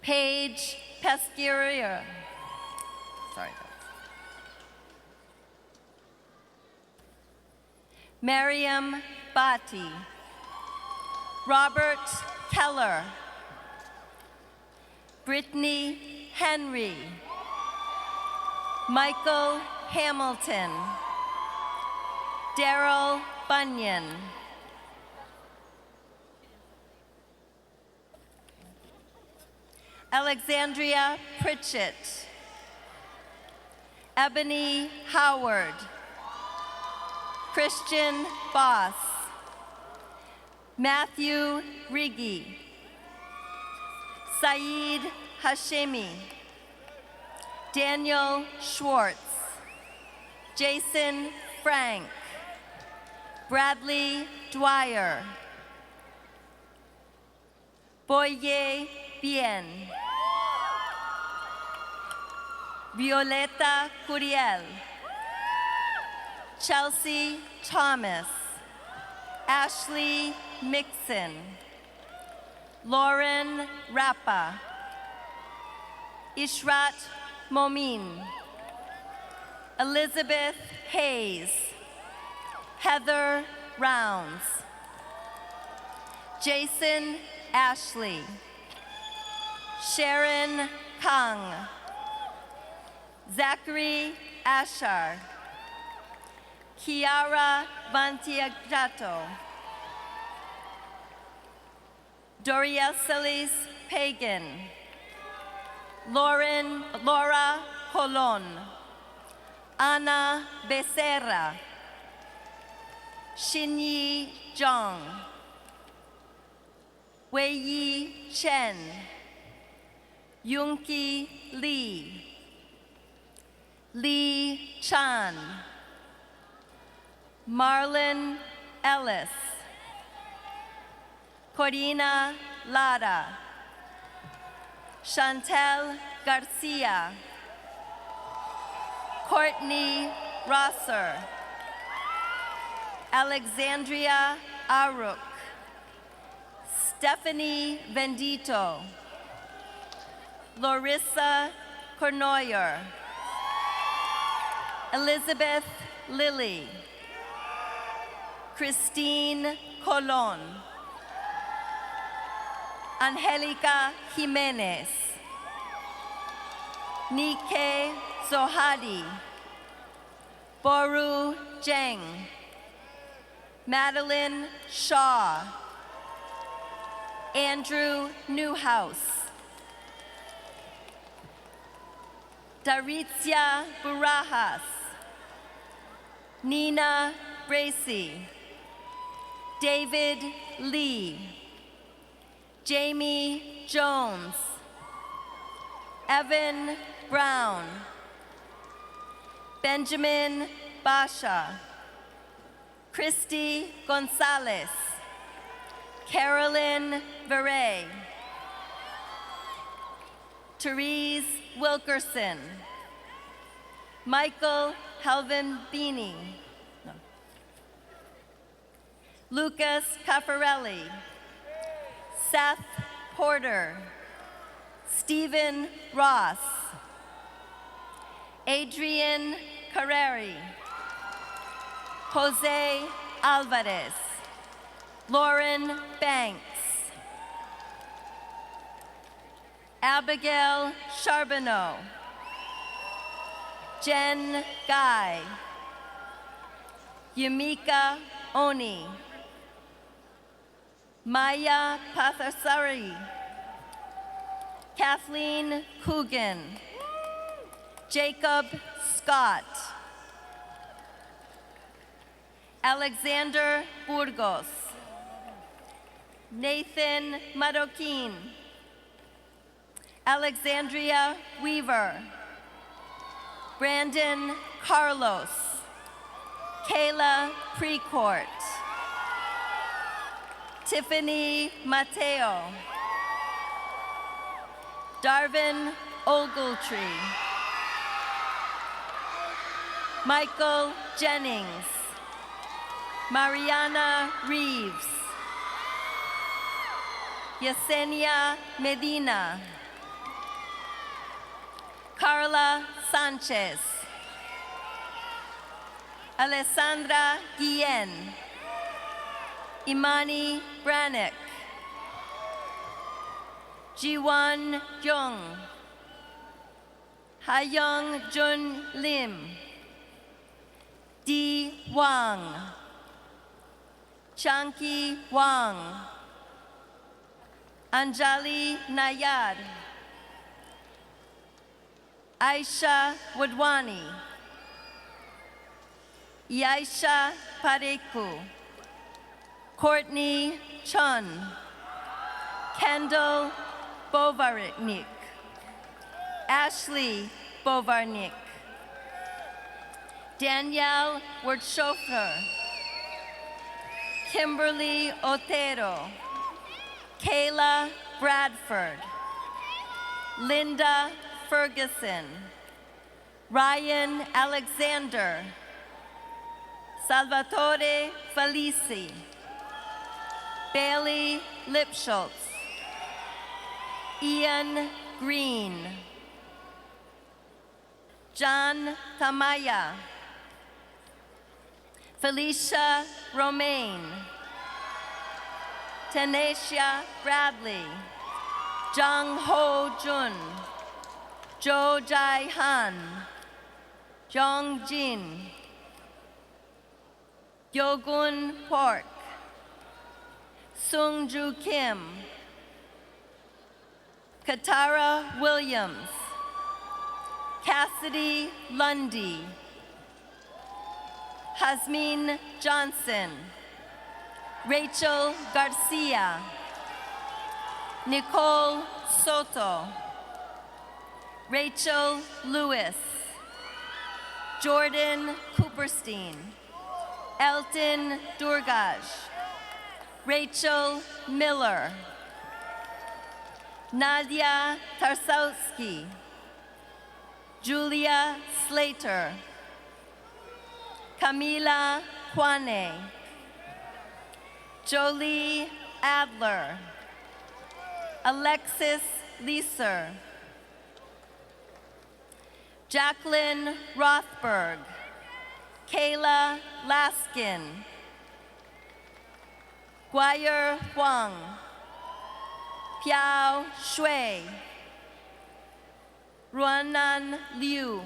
Paige Pesqueria. Sorry. Miriam Bati, Robert Keller, Brittany Henry, Michael Hamilton, Daryl Bunyan, Alexandria Pritchett, Ebony Howard, Christian Boss, Matthew Rigi, Saeed Hashemi, Daniel Schwartz, Jason Frank, Bradley Dwyer, Boye Bien, Violeta Curiel, Chelsea Thomas, Ashley Mixon, Lauren Rappa, Ishrat Momin, Elizabeth Hayes, Heather Rounds, Jason Ashley, Sharon Kang, Zachary Ashar, Kiara Vantiagato, Dorieselis Pagan, Laura Colon, Ana Becerra, Xinyi Zhang, Weiyi Chen, Yunki Lee, Lee Chan, Marlon Ellis, Corina Lara, Chantel Garcia, Courtney Rosser, Alexandria Aruk, Stephanie Bendito, Larissa Cornoyer, Elizabeth Lilly, Christine Colon, Angelica Jimenez, Nike Zohadi, Boru Zheng, Madeline Shaw, Andrew Newhouse, Daritzia Barajas, Nina Bracy, David Lee, Jamie Jones, Evan Brown, Benjamin Basha, Christy Gonzalez, Carolyn Veray, Therese Wilkerson, Michael Helvenbini, Lucas Caffarelli, Seth Porter, Stephen Ross, Adrian Carreri, Jose Alvarez, Lauren Banks, Abigail Charbonneau, Jen Guy, Yumika Oni, Maya Pathasari, Kathleen Coogan, Jacob Scott, Alexander Burgos, Nathan Maroquin, Alexandria Weaver, Brandon Carlos, Kayla Precourt, Tiffany Mateo, Darvin Ogletree, Michael Jennings, Mariana Reeves, Yesenia Medina, Carla Sanchez, Alessandra Guillen, Imani Brannick, Jiwon Jung, Hayoung Jun Lim, Di Wang, Chanki Wang, Anjali Nayar, Aisha Wadwani, Yaisha Pareku, Courtney Chun, Kendall Bovarnik, Ashley Bovarnik, Danielle Wertschofer, Kimberly Otero, Kayla Bradford, Linda Ferguson, Ryan Alexander, Salvatore Felici, Bailey Lipschultz, Ian Green, John Tamaya, Felicia Romaine, Tanisha Bradley, Jung Ho Jun, Jo Jai Han, Jong Jin, Yogun Park, Sung Ju Kim, Katara Williams, Cassidy Lundy, Hasmin Johnson, Rachel Garcia, Nicole Soto, Rachel Lewis, Jordan Cooperstein, Elton Durgaj, Rachel Miller, Nadia Tarsowski, Julia Slater, Camila Kwane, Jolie Adler, Alexis Leeser, Jacqueline Rothberg, Kayla Laskin, Guyer Huang, Piao Shui, Ruanan Liu,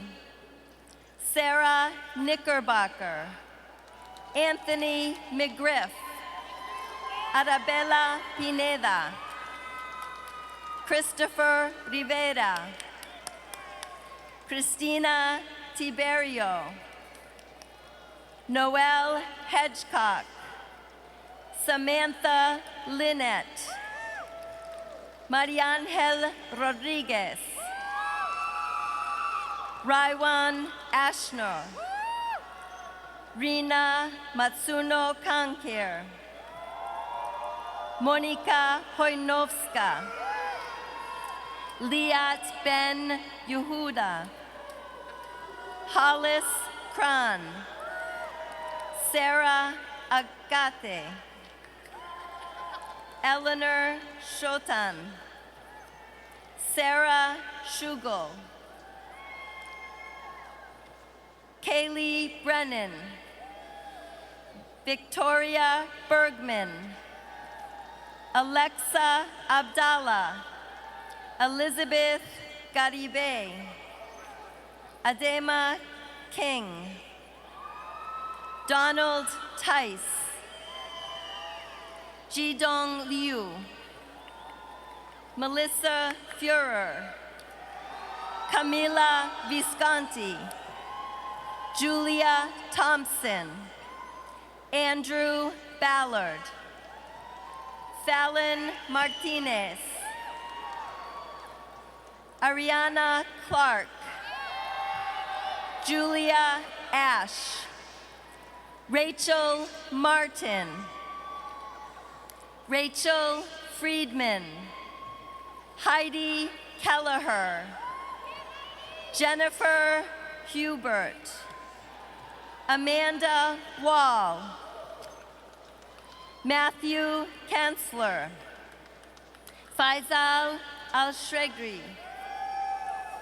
Sarah Knickerbocker, Anthony McGriff, Arabella Pineda, Christopher Rivera, Christina Tiberio, Noel Hedgecock, Samantha Lynette, Mariangel Rodriguez, Raiwan Ashner, Rina Matsuno Kankir, Monica Hoynovska, Liat Ben Yehuda, Hollis Kran, Sarah Agate, Eleanor Shotan, Sarah Shugel, Kaylee Brennan, Victoria Bergman, Alexa Abdallah, Elizabeth Garibe, Adema King, Donald Tice, Jidong Liu, Melissa Führer, Camila Visconti, Julia Thompson, Andrew Ballard, Fallon Martinez, Ariana Clark, Julia Ash, Rachel Martin, Rachel Friedman, Heidi Kelleher, Jennifer Hubert, Amanda Wall, Matthew Kanzler, Faisal Al-Shregri,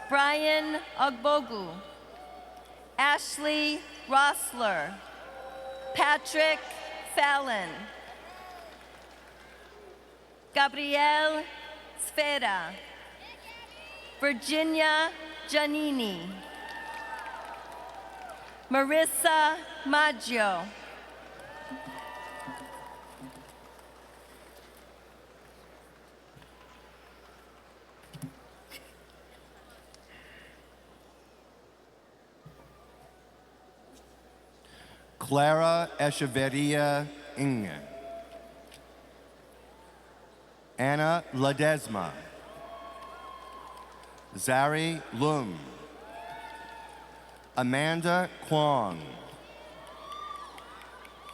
Brian Ogbogu, Ashley Rossler, Patrick Fallon, Gabrielle Sfera, Virginia Giannini, Marissa Maggio, Clara Echeverria Inge, Anna Ledesma, Zari Lum, Amanda Kwong,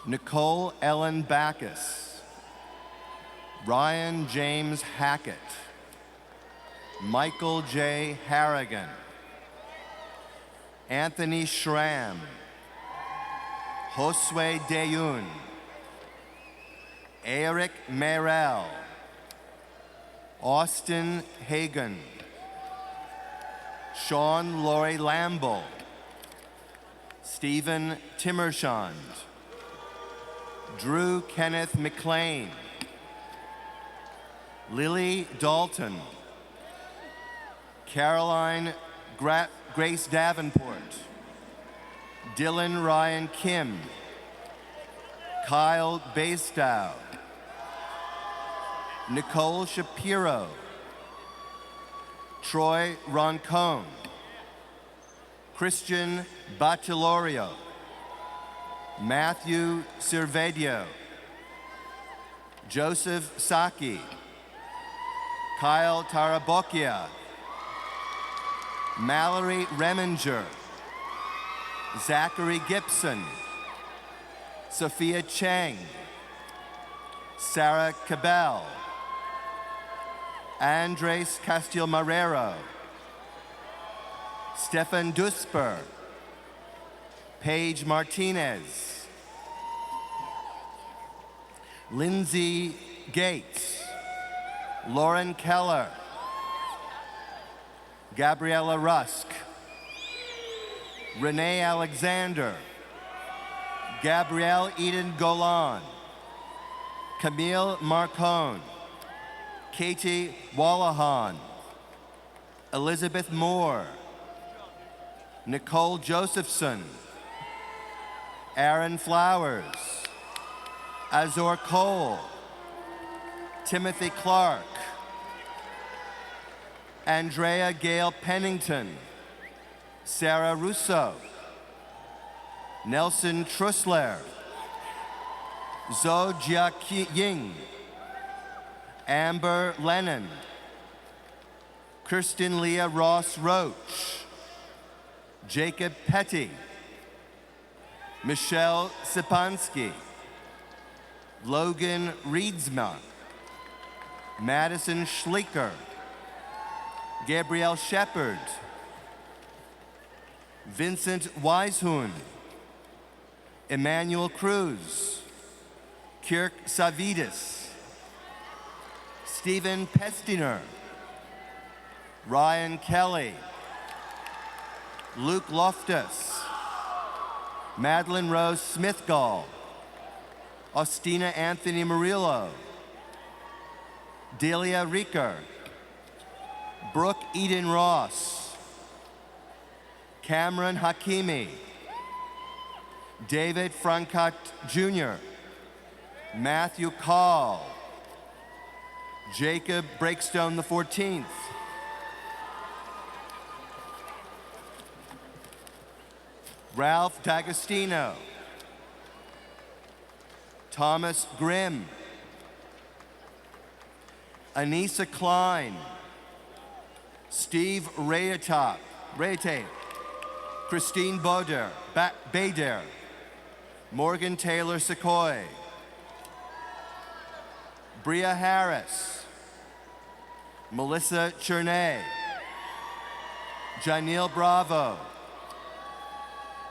Nicole Ellen Backus, Ryan James Hackett, Michael J. Harrigan, Anthony Schramm, Josue Deyun, Eric Merel, Austin Hagan, Sean Laurie Lamble, Stephen Timmershand, Drew Kenneth McLean, Lily Dalton, Caroline Grace Davenport, Dylan Ryan Kim, Kyle Bastow, Nicole Shapiro, Troy Roncone, Christian Batelorio, Matthew Cervedio, Joseph Saki, Kyle Tarabokia, Mallory Reminger, Zachary Gibson, Sophia Chang, Sarah Cabell, Andres Castilmarrero, Stefan Dusper, Paige Martinez, Lindsay Gates, Lauren Keller, Gabriella Rusk, Renee Alexander, Gabrielle Eden Golan, Camille Marcone, Katie Wallahan, Elizabeth Moore, Nicole Josephson, Aaron Flowers, Azor Cole, Timothy Clark, Andrea Gale Pennington, Sarah Russo, Nelson Trussler, Zhou Jia Ying, Amber Lennon, Kirsten Leah Ross Roach, Jacob Petty, Michelle Sipansky, Logan Reedsma, Madison Schleicher, Gabrielle Shepard, Vincent Weishun, Emmanuel Cruz, Kirk Savidis, Stephen Pestiner, Ryan Kelly, Luke Loftus, Madeline Rose Smithgall, Ostina Anthony Murillo, Delia Rieker, Brooke Eden Ross, Cameron Hakimi, David Frankat Jr., Matthew Call, Jacob Breakstone the 14th, Ralph D'Agostino, Thomas Grimm, Anissa Klein, Steve Rayate, Christine Bader, Morgan Taylor Secoy, Bria Harris, Melissa Chernay, Janil Bravo,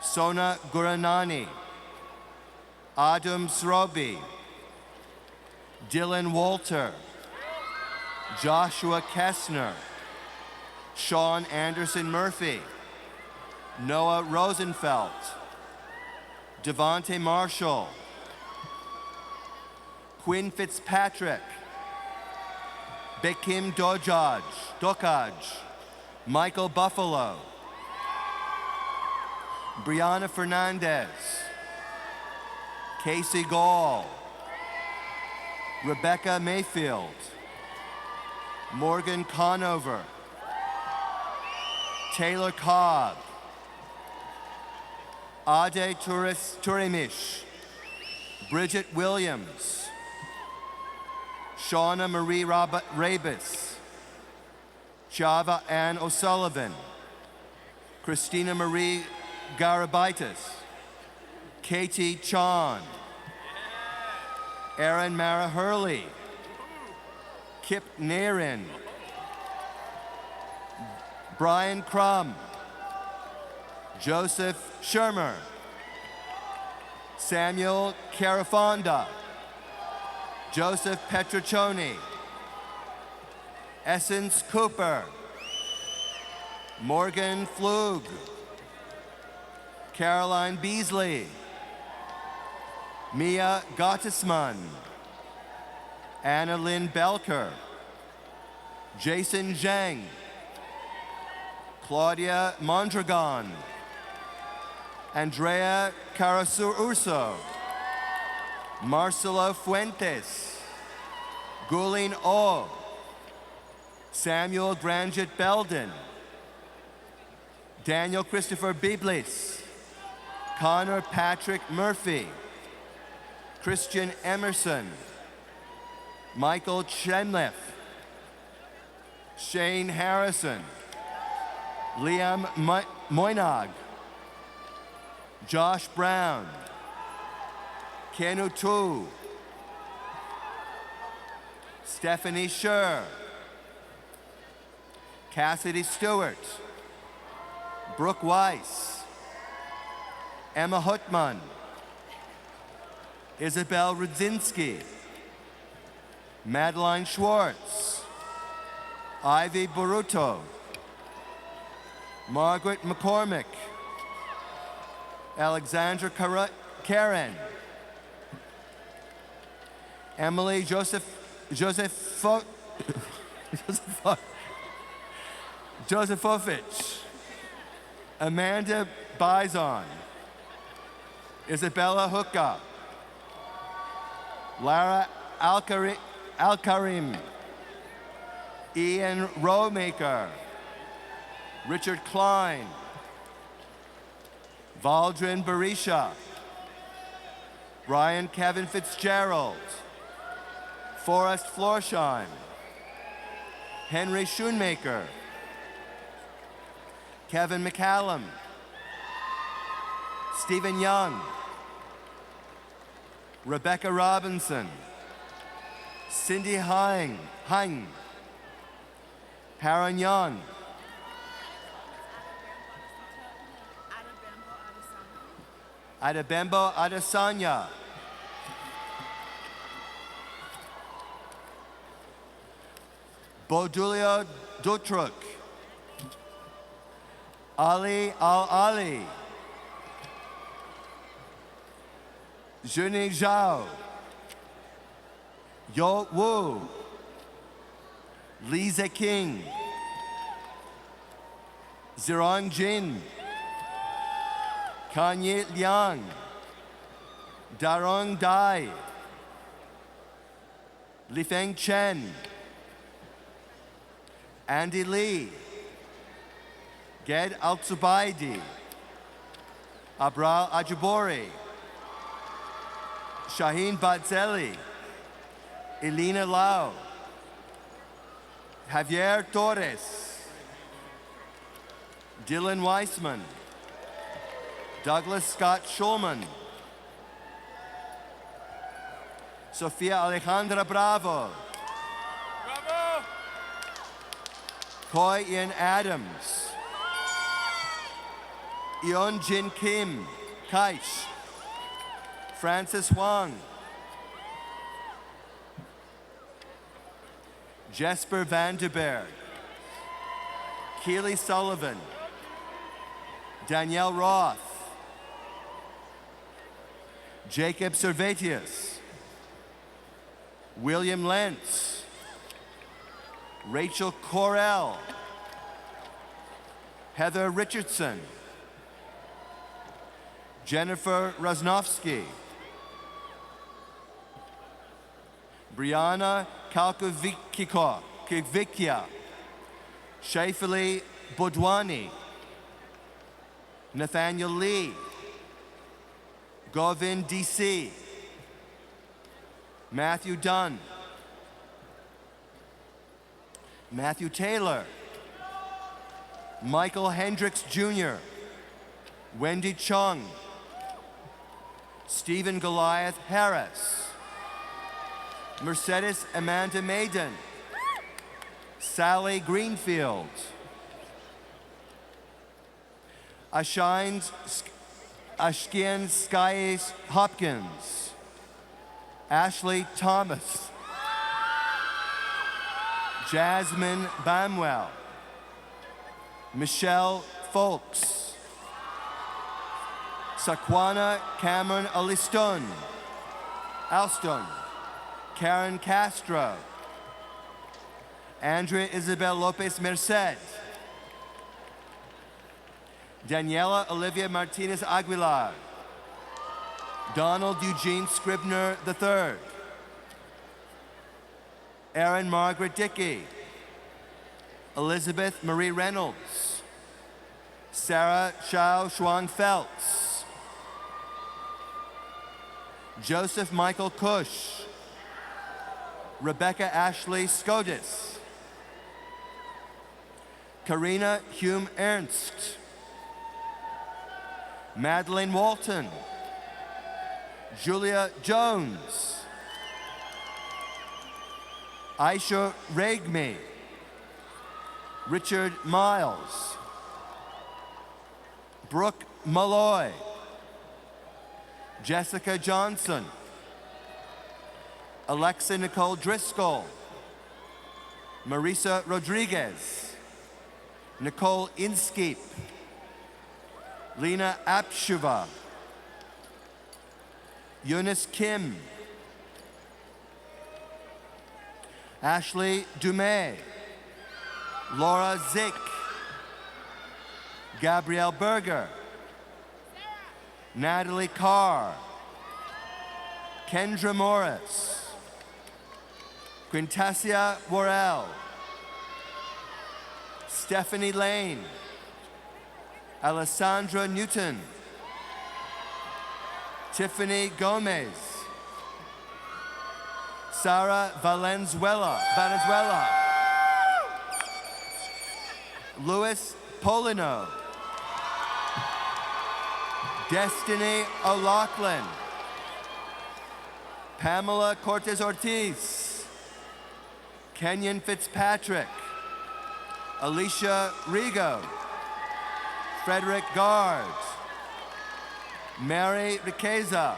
Sona Guranani, Adam Srobi, Dylan Walter, Joshua Kessner, Sean Anderson Murphy, Noah Rosenfeld, Devontae Marshall, Quinn Fitzpatrick, Bekim Dokaj, Michael Buffalo, Brianna Fernandez, Casey Gall, Rebecca Mayfield, Morgan Conover, Taylor Cobb, Ade Turimish, Bridget Williams, Shauna Marie Rabis, Chava Ann O'Sullivan, Christina Marie Garabaitis, Katie Chan, Erin Mara Hurley, Kip Narin, Brian Crum, Joseph Shermer, Samuel Carafonda, Joseph Petroccioni, Essence Cooper, Morgan Flug, Caroline Beasley, Mia Gottesman, Anna Lynn Belker, Jason Zhang, Claudia Mondragon, Andrea Carasurso, Marcelo Fuentes, Gulin O, Samuel Granjit Belden, Daniel Christopher Biblis, Connor Patrick Murphy, Christian Emerson, Michael Chenleff, Shane Harrison, Liam Moynog, Josh Brown, Kenu Tu, Stephanie Scher, Cassidy Stewart, Brooke Weiss, Emma Hutman, Isabel Rudzinski, Madeline Schwartz, Ivy Boruto, Margaret McCormick, Alexandra Karen, Emily Josephovich, Amanda Bison, Isabella Hookup, Lara Alkarim, Ian Rowmaker, Richard Klein, Valdrin Barisha, Ryan Kevin Fitzgerald, Forrest Florsheim, Henry Schoonmaker, Kevin McCallum, Stephen Young, Rebecca Robinson, Cindy Hang, Haran Young, Adebembo Adesanya, Bodulio Dutruk, Ali Al-Ali, Juni Zhao, Yo Wu, Lisa King, Zirong Jin, Kanye Liang, Darong Dai, Lifeng Chen, Andy Lee, Ged Al-Zubaidi, Abrar Ajibori, Shaheen Badzeli, Elena Lau, Javier Torres, Dylan Weissman, Douglas Scott Schulman, Sofia Alejandra Bravo, Koi Ian Adams, Yeon Jin Kim, Kaish, Francis Wang, Jesper Vanderberg, Keely Sullivan, Danielle Roth, Jacob Servatius, William Lentz, Rachel Corell, Heather Richardson, Jennifer Rosnowski, Brianna Kalkovikia, Shaifali Bodwani, Nathaniel Lee, Govin DC, Matthew Dunn, Matthew Taylor, Michael Hendricks Jr., Wendy Chung, Stephen Goliath Harris, Mercedes Amanda Maiden, Sally Greenfield, Ashkian Skies Hopkins, Ashley Thomas, Jasmine Bamwell, Michelle Folks, Sakwana Cameron Alston, Karen Castro, Andrea Isabel Lopez Merced, Daniela Olivia Martinez Aguilar, Donald Eugene Scribner III, Erin Margaret Dickey, Elizabeth Marie Reynolds, Sarah Xiao Xuan Feltz, Joseph Michael Cush, Rebecca Ashley Skodis, Karina Hume Ernst, Madeline Walton, Julia Jones, Aisha Regmi, Richard Miles, Brooke Malloy, Jessica Johnson, Alexa Nicole Driscoll, Marisa Rodriguez, Nicole Inskeep, Lena Apshuva, Eunice Kim, Ashley Dumais, Laura Zick, Gabrielle Berger, Natalie Carr, Kendra Morris, Quintasia Worrell, Stephanie Lane, Alessandra Newton, Tiffany Gomez, Sara Valenzuela, Louis Polino, Destiny O'Loughlin, Pamela Cortez Ortiz, Kenyon Fitzpatrick, Alicia Rigo, Frederick Gard, Mary Riqueza,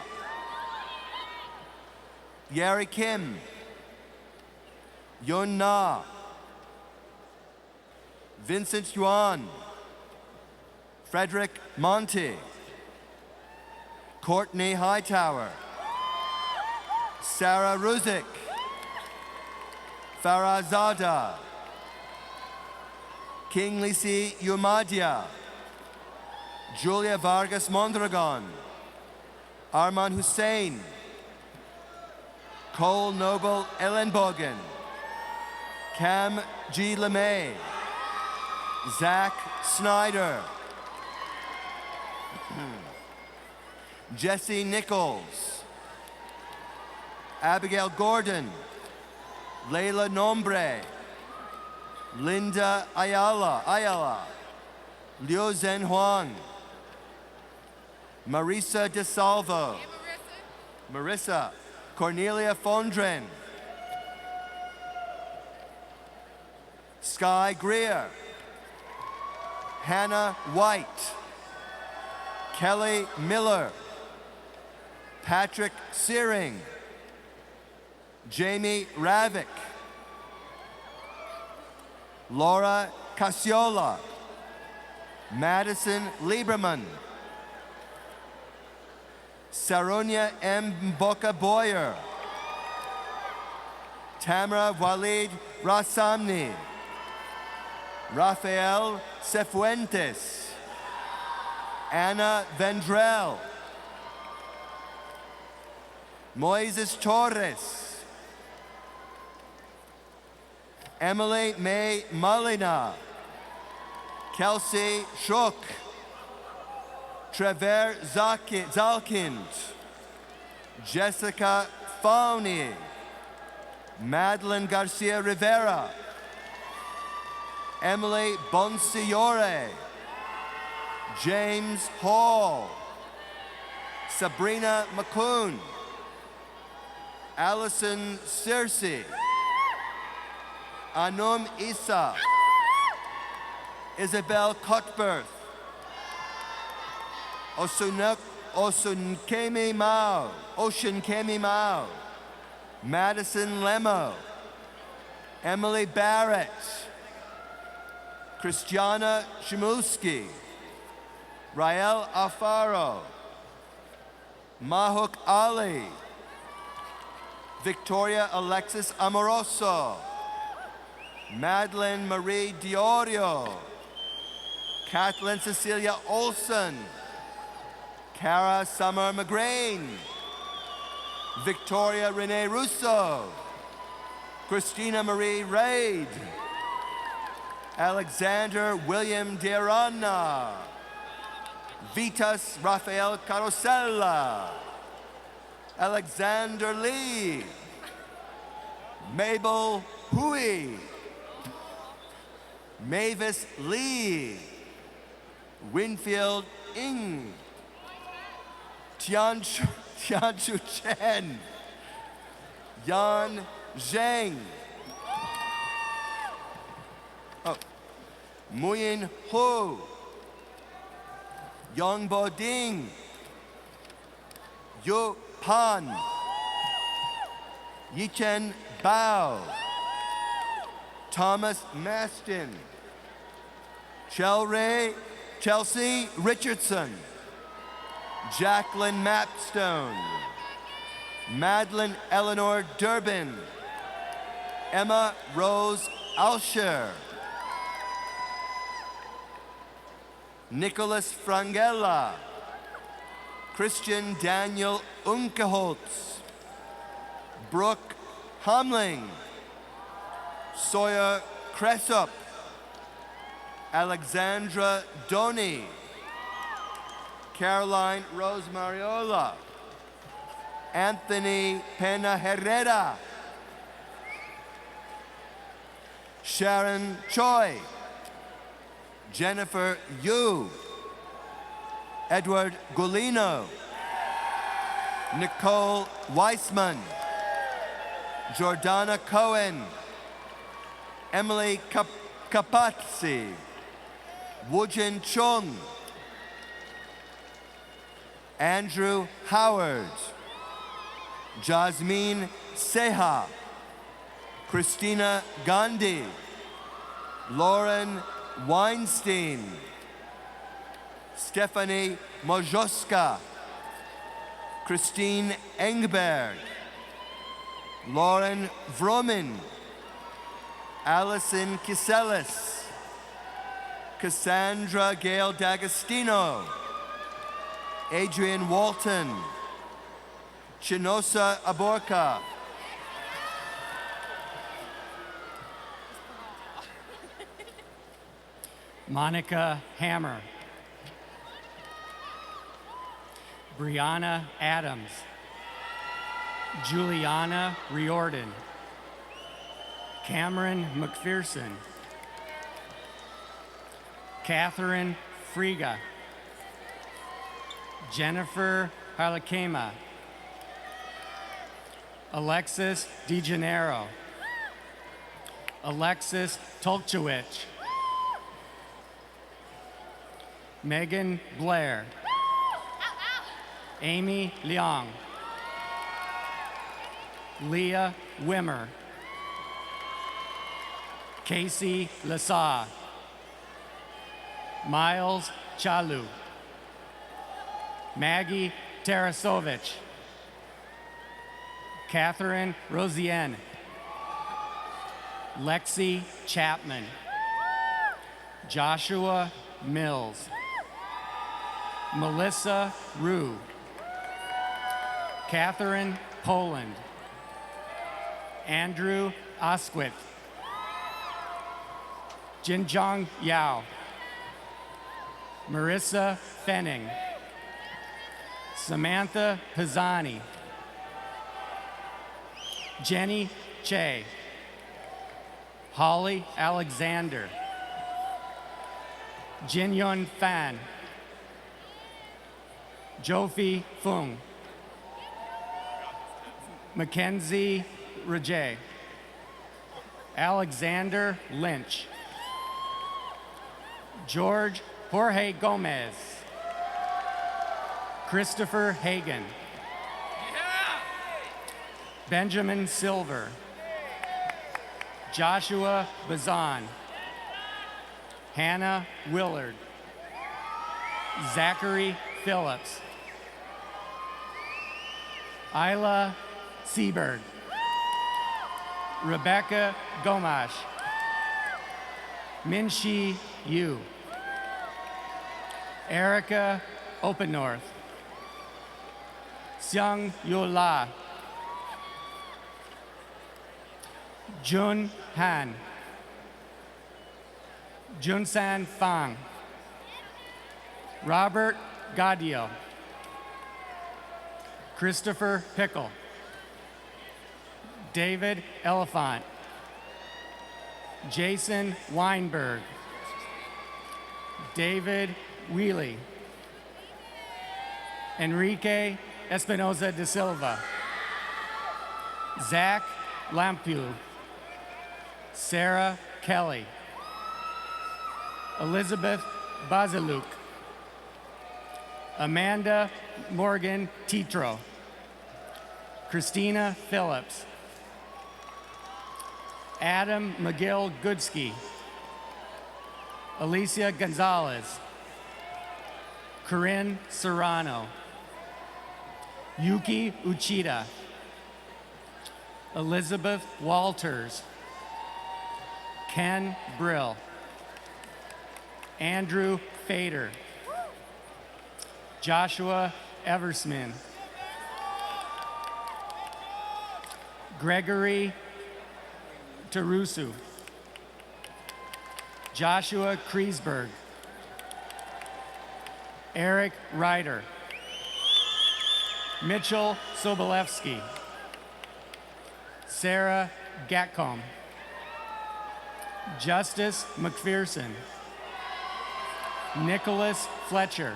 Yeri Kim, Yun Na, Vincent Yuan, Frederick Monty, Courtney Hightower, Sarah Ruzik, Farah Zada, King Lisi Yumadia, Julia Vargas Mondragon, Arman Hussein, Cole Noble Ellenbogen, Cam G. LeMay, Zach Snyder, Jesse Nichols, Abigail Gordon, Layla Nombre, Linda Ayala, Liu Zhen Huang, Marisa DeSalvo, Marissa, Cornelia Fondren, Sky Greer, Hannah White, Kelly Miller, Patrick Searing, Jamie Ravick, Laura Casiola, Madison Lieberman, Saronia M. Mboka Boyer, Tamara Walid Rasamni, Rafael Cefuentes, Anna Vendrell, Moises Torres, Emily May Molina, Kelsey Shook, Trevor Zalkind, Jessica Fauni, Madeline Garcia Rivera, Emily Bonsiore, James Hall, Sabrina McCoon, Allison Searcy, Anum Isa, Isabel Cuthbert, Osunkemi Mao, Madison Lemo, Emily Barrett, Christiana Shimulski, Rael Alfaro, Mahuk Ali, Victoria Alexis Amoroso, Madeline Marie Diorio, Kathleen Cecilia Olson, Cara Summer McGrain, Victoria Renee Russo, Christina Marie Raid, Alexander William Derana, Vitas Rafael Carosella, Alexander Lee, Mabel Hui, Mavis Lee, Winfield Ng, Tianchu Chen, Yan Zheng, Muyin Ho, Yongbo Ding, Yu Pan, Yichen Bao, Thomas Maston, Chelsea Richardson, Jacqueline Mapstone, Madeline Eleanor Durbin, Emma Rose Alsher, Nicholas Frangella, Christian Daniel Unkeholtz, Brooke Hamling, Sawyer Cressup, Alexandra Doney, Caroline Rose Mariola, Anthony Pena Herrera, Sharon Choi, Jennifer Yu, Edward Golino, Nicole Weissman, Jordana Cohen, Emily Kapatsi, Woojin Chung, Andrew Howard, Jasmine Seha, Christina Gandhi, Lauren Weinstein, Stephanie Mojoska, Christine Engberg, Lauren Vromin, Allison Kiselis, Cassandra Gail D'Agostino, Adrian Walton, Chinosa Aborka, Monica Hammer, Brianna Adams, Juliana Riordan, Cameron McPherson, Catherine Friga, Jennifer Harlekema, Alexis DeGennaro, Alexis Tolchewicz, Megan Blair, Amy Leong, Leah Wimmer, Casey Lasaw, Miles Chalu, Maggie Tarasovich, Catherine Rosien, Lexi Chapman, Joshua Mills, Melissa Rue, Catherine Poland, Andrew Osquit, Jinjong Yao, Marissa Fenning, Samantha Pisani, Jenny Che, Holly Alexander, Jinyun Fan, Jofi Fung, Mackenzie Rajay, Alexander Lynch, George Jorge Gomez, Christopher Hagan, Benjamin Silver, Joshua Bazan, Hannah Willard, Zachary Phillips, Isla Seberg, Rebecca Gomash, Minshi Yu, Erica Opennorth, Xiang Yola, Jun Han, Junsan Fang, Robert Gadio, Christopher Pickle, David Elephant, Jason Weinberg, David Wheely, Enrique Espinoza de Silva, Zach Lampu, Sarah Kelly, Elizabeth Baziluk, Amanda Morgan Tetro, Christina Phillips, Adam McGill Goodsky, Alicia Gonzalez, Corinne Serrano, Yuki Uchida, Elizabeth Walters, Ken Brill, Andrew Fader, Joshua Eversman, Gregory Tarusu, Joshua Kreisberg, Eric Ryder, Mitchell Sobolewski, Sarah Gatcomb, Justice McPherson, Nicholas Fletcher,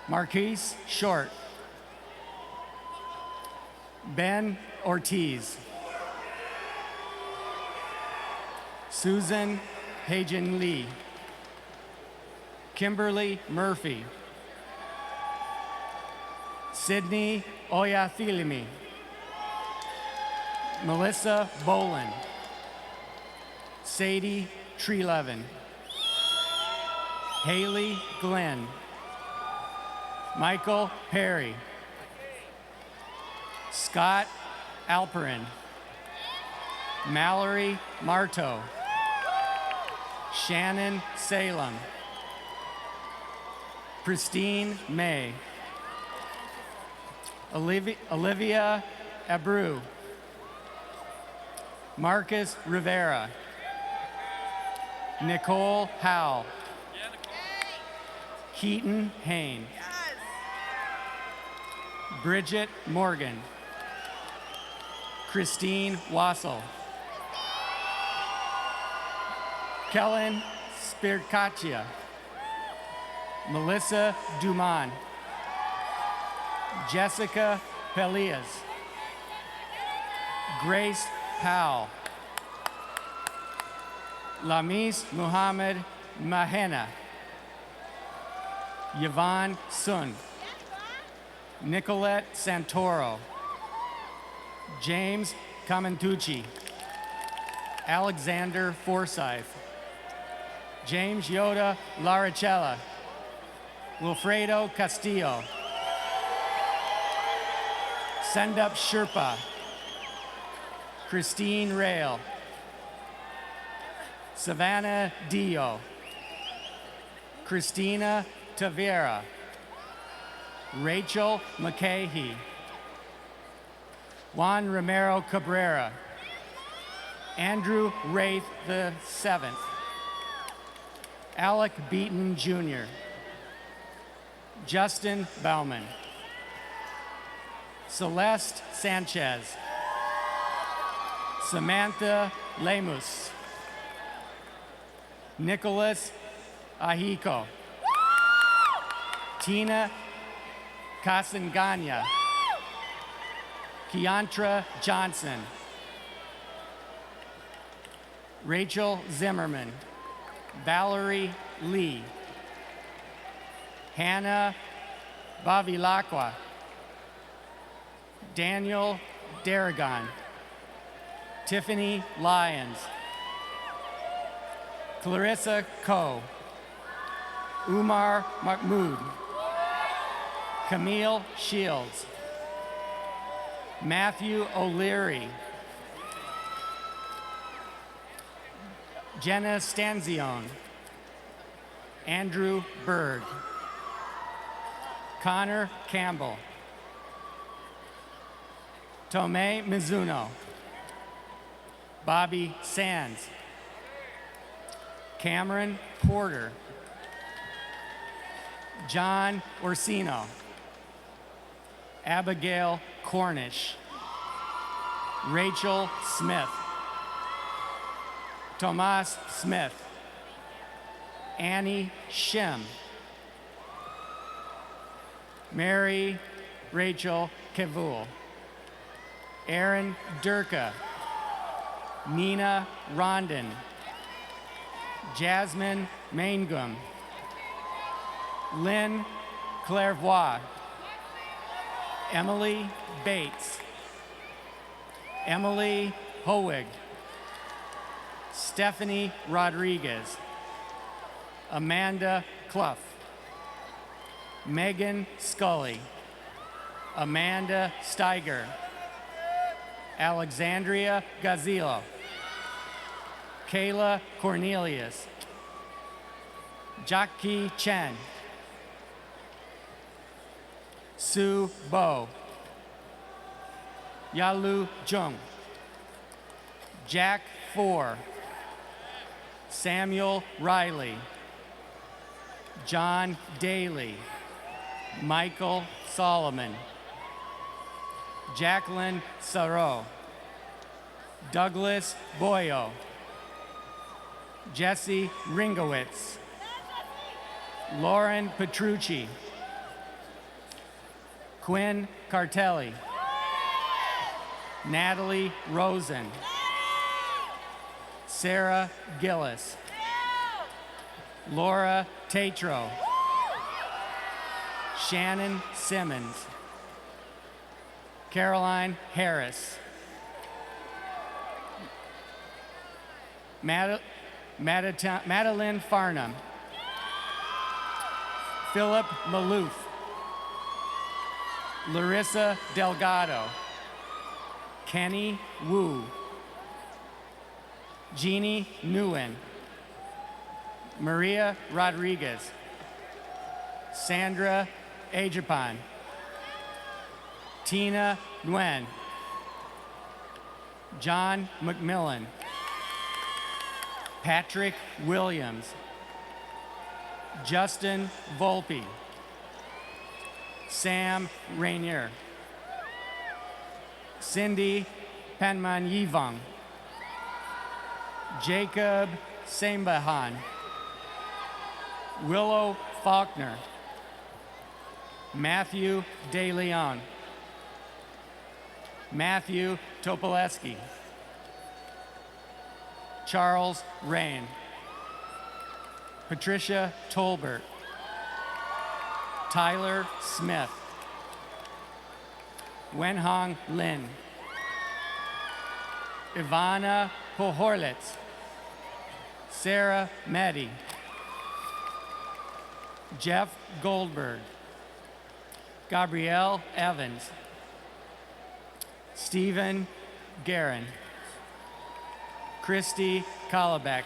Marquise Short, Ben Ortiz, Susan Hajan Lee, Kimberly Murphy, Sydney Oyathilimi, Melissa Boland, Sadie Treelevin, Haley Glenn, Michael Perry, Scott Alperin, Mallory Marto, Shannon Salem, Christine May, Olivia Abreu, Marcus Rivera, Nicole Howell. Keaton Hain. Bridget Morgan. Christine Wassel. Kellen Spircaccia. Melissa Duman. Jessica Pelias. Grace Powell. Lamis Muhammad Mahena. Yvonne Sun. Nicolette Santoro. James Camantucci. Alexander Forsyth. James Yoda Laricella. Wilfredo Castillo. Sendup Sherpa. Christine Rail. Savannah Dio. Christina Tavera. Rachel McCahey. Juan Romero Cabrera. Andrew Wraith VII. Alec Beaton Jr. Justin Bauman. Celeste Sanchez. Samantha Lemus. Nicholas Ahiko. Tina Casanganya. Keontra Johnson. Rachel Zimmerman. Valerie Lee. Hannah Bavilacqua. Daniel Daragon. Tiffany Lyons. Clarissa Coe. Umar Mahmood. Camille Shields. Matthew O'Leary. Jenna Stanzione. Andrew Berg. Connor Campbell. Tomei Mizuno. Bobby Sands. Cameron Porter. John Orsino. Abigail Cornish. Rachel Smith. Tomas Smith. Annie Shem. Mary Rachel Kevul. Aaron Durka. Nina Rondon. Jasmine Mangum. Lynn Clairvoy. Emily Bates. Emily Hoig. Stephanie Rodriguez. Amanda Clough. Megan Scully. Amanda Steiger. Alexandria Gazillo. Kayla Cornelius. Jackie Chen. Sue Bo. Yalu Jung. Jack Four. Samuel Riley. John Daly. Michael Solomon. Jacqueline Sarot. Douglas Boyo. Jesse Ringowitz. Lauren Petrucci. Quinn Cartelli. Natalie Rosen. Sarah Gillis. Laura Tatro. Shannon Simmons. Caroline Harris. Madeline Farnham. Philip Maloof. Larissa Delgado. Kenny Wu. Jeannie Nguyen. Maria Rodriguez. Sandra Ajapan. Tina Nguyen. John McMillan. Patrick Williams, Justin Volpe, Sam Rainier, Cindy Panmanjivong, Jacob Sambahan, Willow Faulkner, Matthew De Leon, Matthew Topoleski, Charles Rain, Patricia Tolbert, Tyler Smith, Wenhong Lin, Ivana Pohorlitz, Sarah Meddy, Jeff Goldberg, Gabrielle Evans, Stephen Guerin, Christy Kalabeck,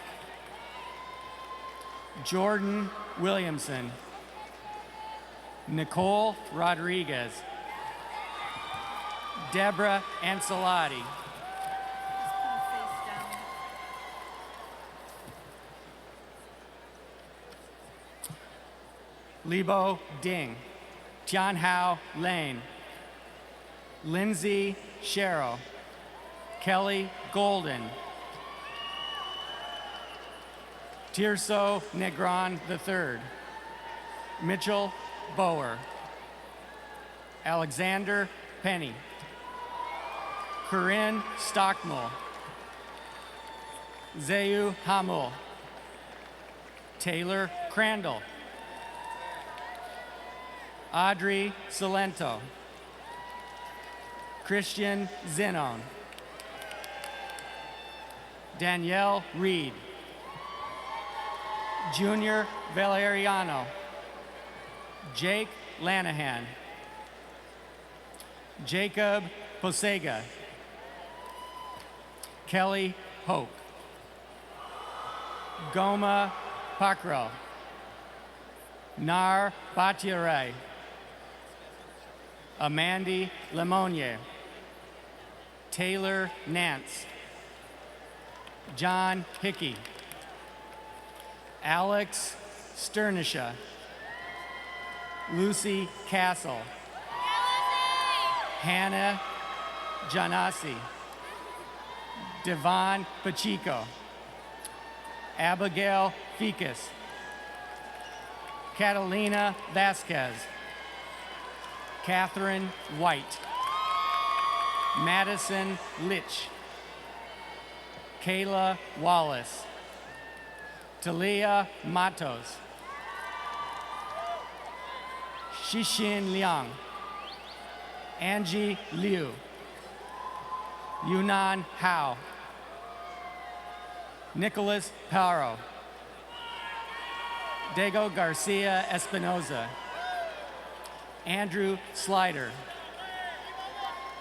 Jordan Williamson, Nicole Rodriguez, Deborah Ancelotti, Lebo Ding, Tianhao Lane, Lindsay Sherrill, Kelly Golden, Tirso Negron III, Mitchell Bower, Alexander Penny, Corinne Stockmull, Zeu Hamul, Taylor Crandall, Audrey Salento, Christian Zenon, Danielle Reed, Junior Valeriano, Jake Lanahan, Jacob Posega, Kelly Hoke, Goma Pakro, Nar Batiare, Amandi Lemonnier, Taylor Nance, John Hickey, Alex Sternisha, Lucy Castle, Hannah Janasi, Devon Pacheco, Abigail Ficus, Catalina Vasquez, Catherine White, Madison Litch, Kayla Wallace, Talia Matos, Xixin Liang, Angie Liu, Yunnan Hao, Nicholas Paro, Dago Garcia Espinoza, Andrew Slider,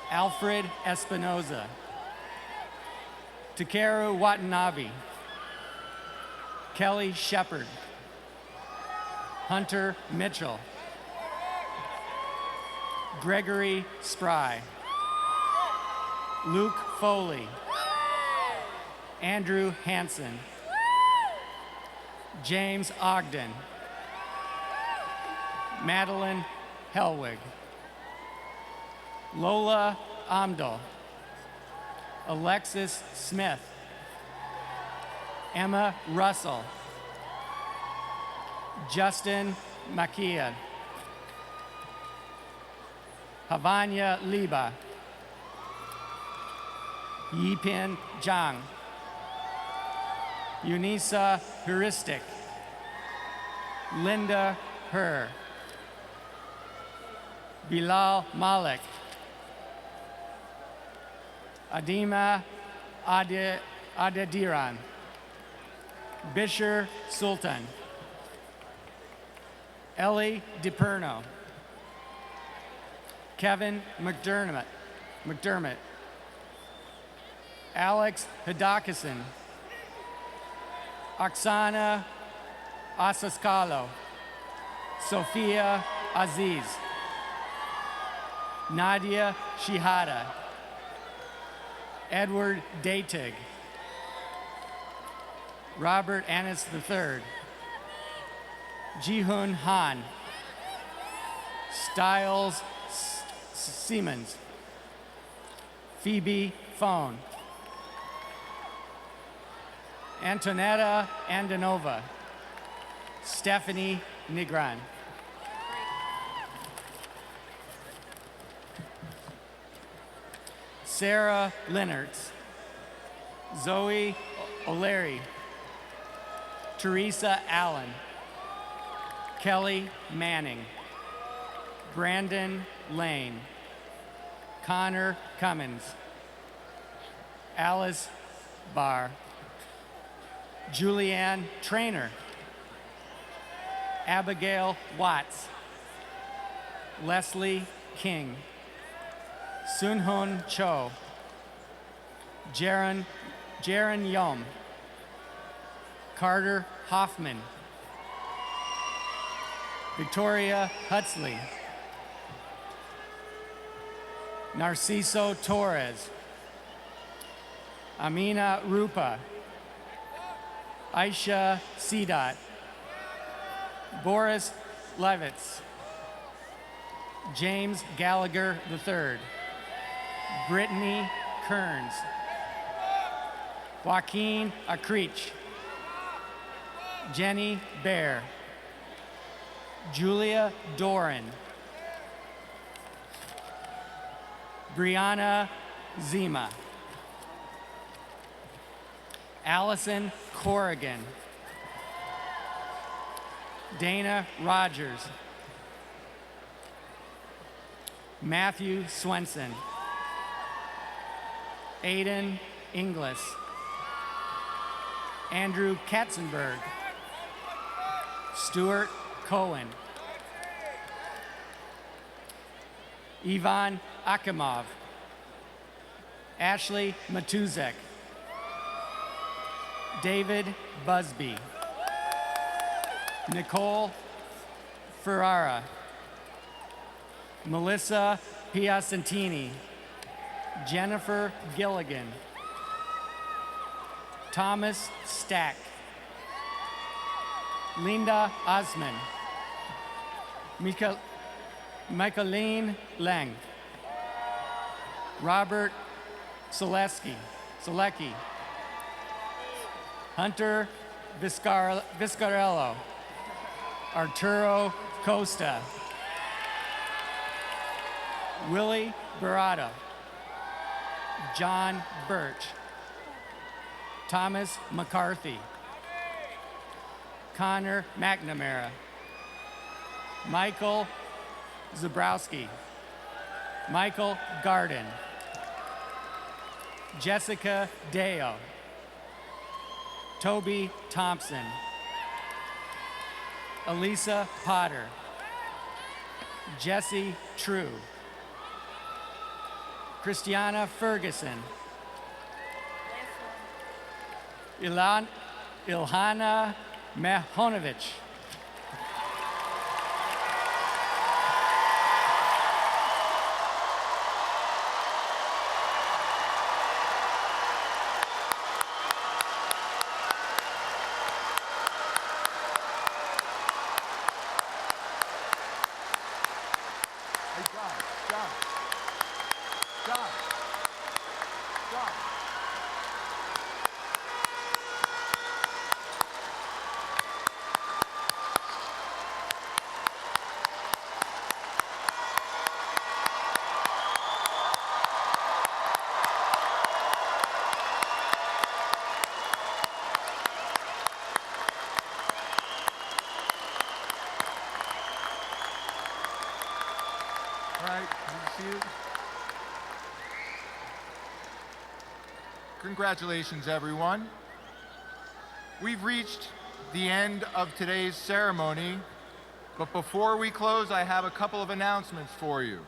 Alfred Espinoza, Takeru Watanabe, Kelly Shepard, Hunter Mitchell, Gregory Spry, Luke Foley, Andrew Hansen, James Ogden, Madeline Helwig, Lola Amdal, Alexis Smith, Emma Russell, Justin Makia, Havanya Liba, Yipin Zhang, Unisa Heuristic, Linda Herr, Bilal Malik, Adima Adediran, Bisher Sultan, Ellie DiPerno, Kevin McDermott, Alex Hidakison, Oksana Asaskalo, Sophia Aziz, Nadia Shihada, Edward Datig, Robert Annis III, Ji-Hoon Han, Styles Siemens, Phoebe Phone, Antonetta Andanova, Stephanie Negron. Sarah Lennertz, Zoe O'Leary, Teresa Allen, Kelly Manning, Brandon Lane, Connor Cummins, Alice Barr, Julianne Trainer, Abigail Watts, Leslie King, Sunhoon Cho, Jaron Yom, Carter Hoffman, Victoria Huxley, Narciso Torres, Amina Rupa, Aisha Sidat, Boris Levitz, James Gallagher III, Brittany Kearns, Joaquin Akrich, Jenny Bear, Julia Doran, Brianna Zima, Allison Corrigan, Dana Rogers, Matthew Swenson, Aiden Inglis, Andrew Katzenberg, Stuart Cohen, Ivan Akimov, Ashley Matuzek, David Busby, Nicole Ferrara, Melissa Piacentini, Jennifer Gilligan, Thomas Stack, Linda Osman, Michaeline Lang, Robert Selecki, Hunter Viscarello, Arturo Costa, Willie Barada, John Birch, Thomas McCarthy, Connor McNamara, Michael Zabrowski, Michael Garden, Jessica Deo, Toby Thompson, Elisa Potter, Jesse True, Christiana Ferguson, Ilhana Mehonovich, All right, good to see you. Congratulations, everyone. We've reached the end of today's ceremony, but before we close, I have a couple of announcements for you.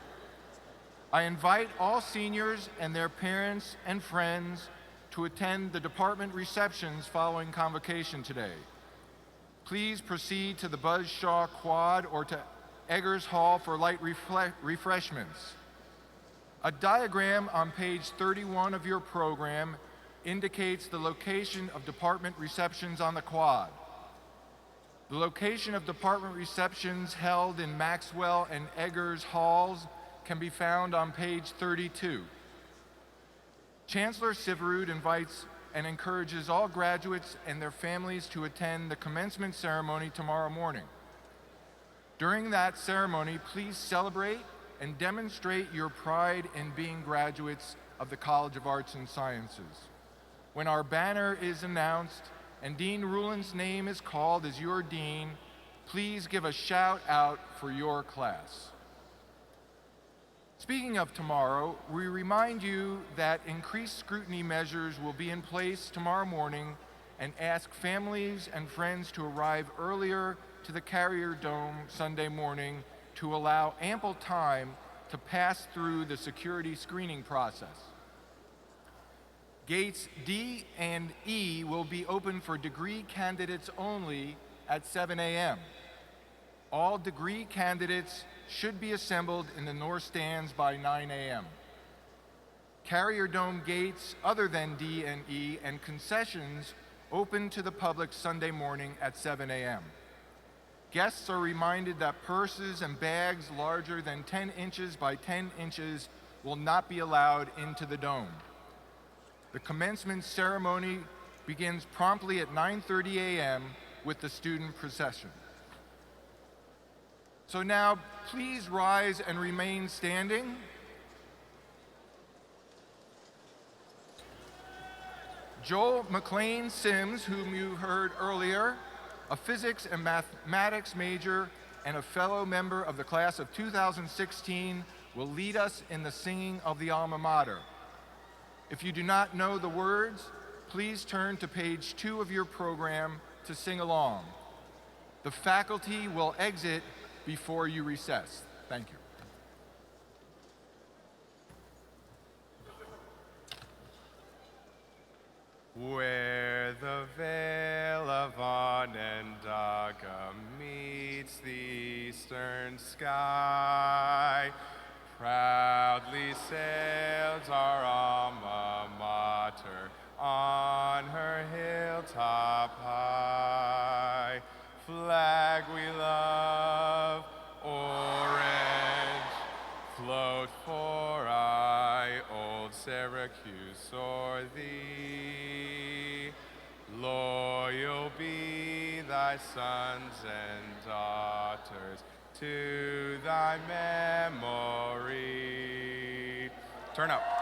I invite all seniors and their parents and friends to attend the department receptions following convocation today. Please proceed to the Buzz Shaw Quad or to Eggers Hall for light refreshments. A diagram on page 31 of your program indicates the location of department receptions on the quad. The location of department receptions held in Maxwell and Eggers halls can be found on page 32. Chancellor Syverud invites and encourages all graduates and their families to attend the commencement ceremony tomorrow morning. During that ceremony, please celebrate and demonstrate your pride in being graduates of the College of Arts and Sciences. When our banner is announced and Dean Ruhlen's name is called as your dean, please give a shout out for your class. Speaking of tomorrow, we remind you that increased scrutiny measures will be in place tomorrow morning and ask families and friends to arrive earlier to the Carrier Dome Sunday morning to allow ample time to pass through the security screening process. Gates D and E will be open for degree candidates only at 7 a.m. All degree candidates should be assembled in the north stands by 9 a.m. Carrier Dome gates other than D and E and concessions open to the public Sunday morning at 7 a.m. Guests are reminded that purses and bags larger than 10 inches by 10 inches will not be allowed into the dome. The commencement ceremony begins promptly at 9:30 a.m. with the student procession. So now, please rise and remain standing. Joel McLean Sims, whom you heard earlier, a physics and mathematics major and a fellow member of the class of 2016, will lead us in the singing of the alma mater. If you do not know the words, please turn to page 2 of your program to sing along. The faculty will exit before you recess. Thank you. Where the veil of Onondaga meets the eastern sky, proudly sails our alma mater on her hilltop high. Flag we love, orange, float for aye, old Syracuse o'er thee. Loyal be thy sons and daughters to thy memory. Turn up.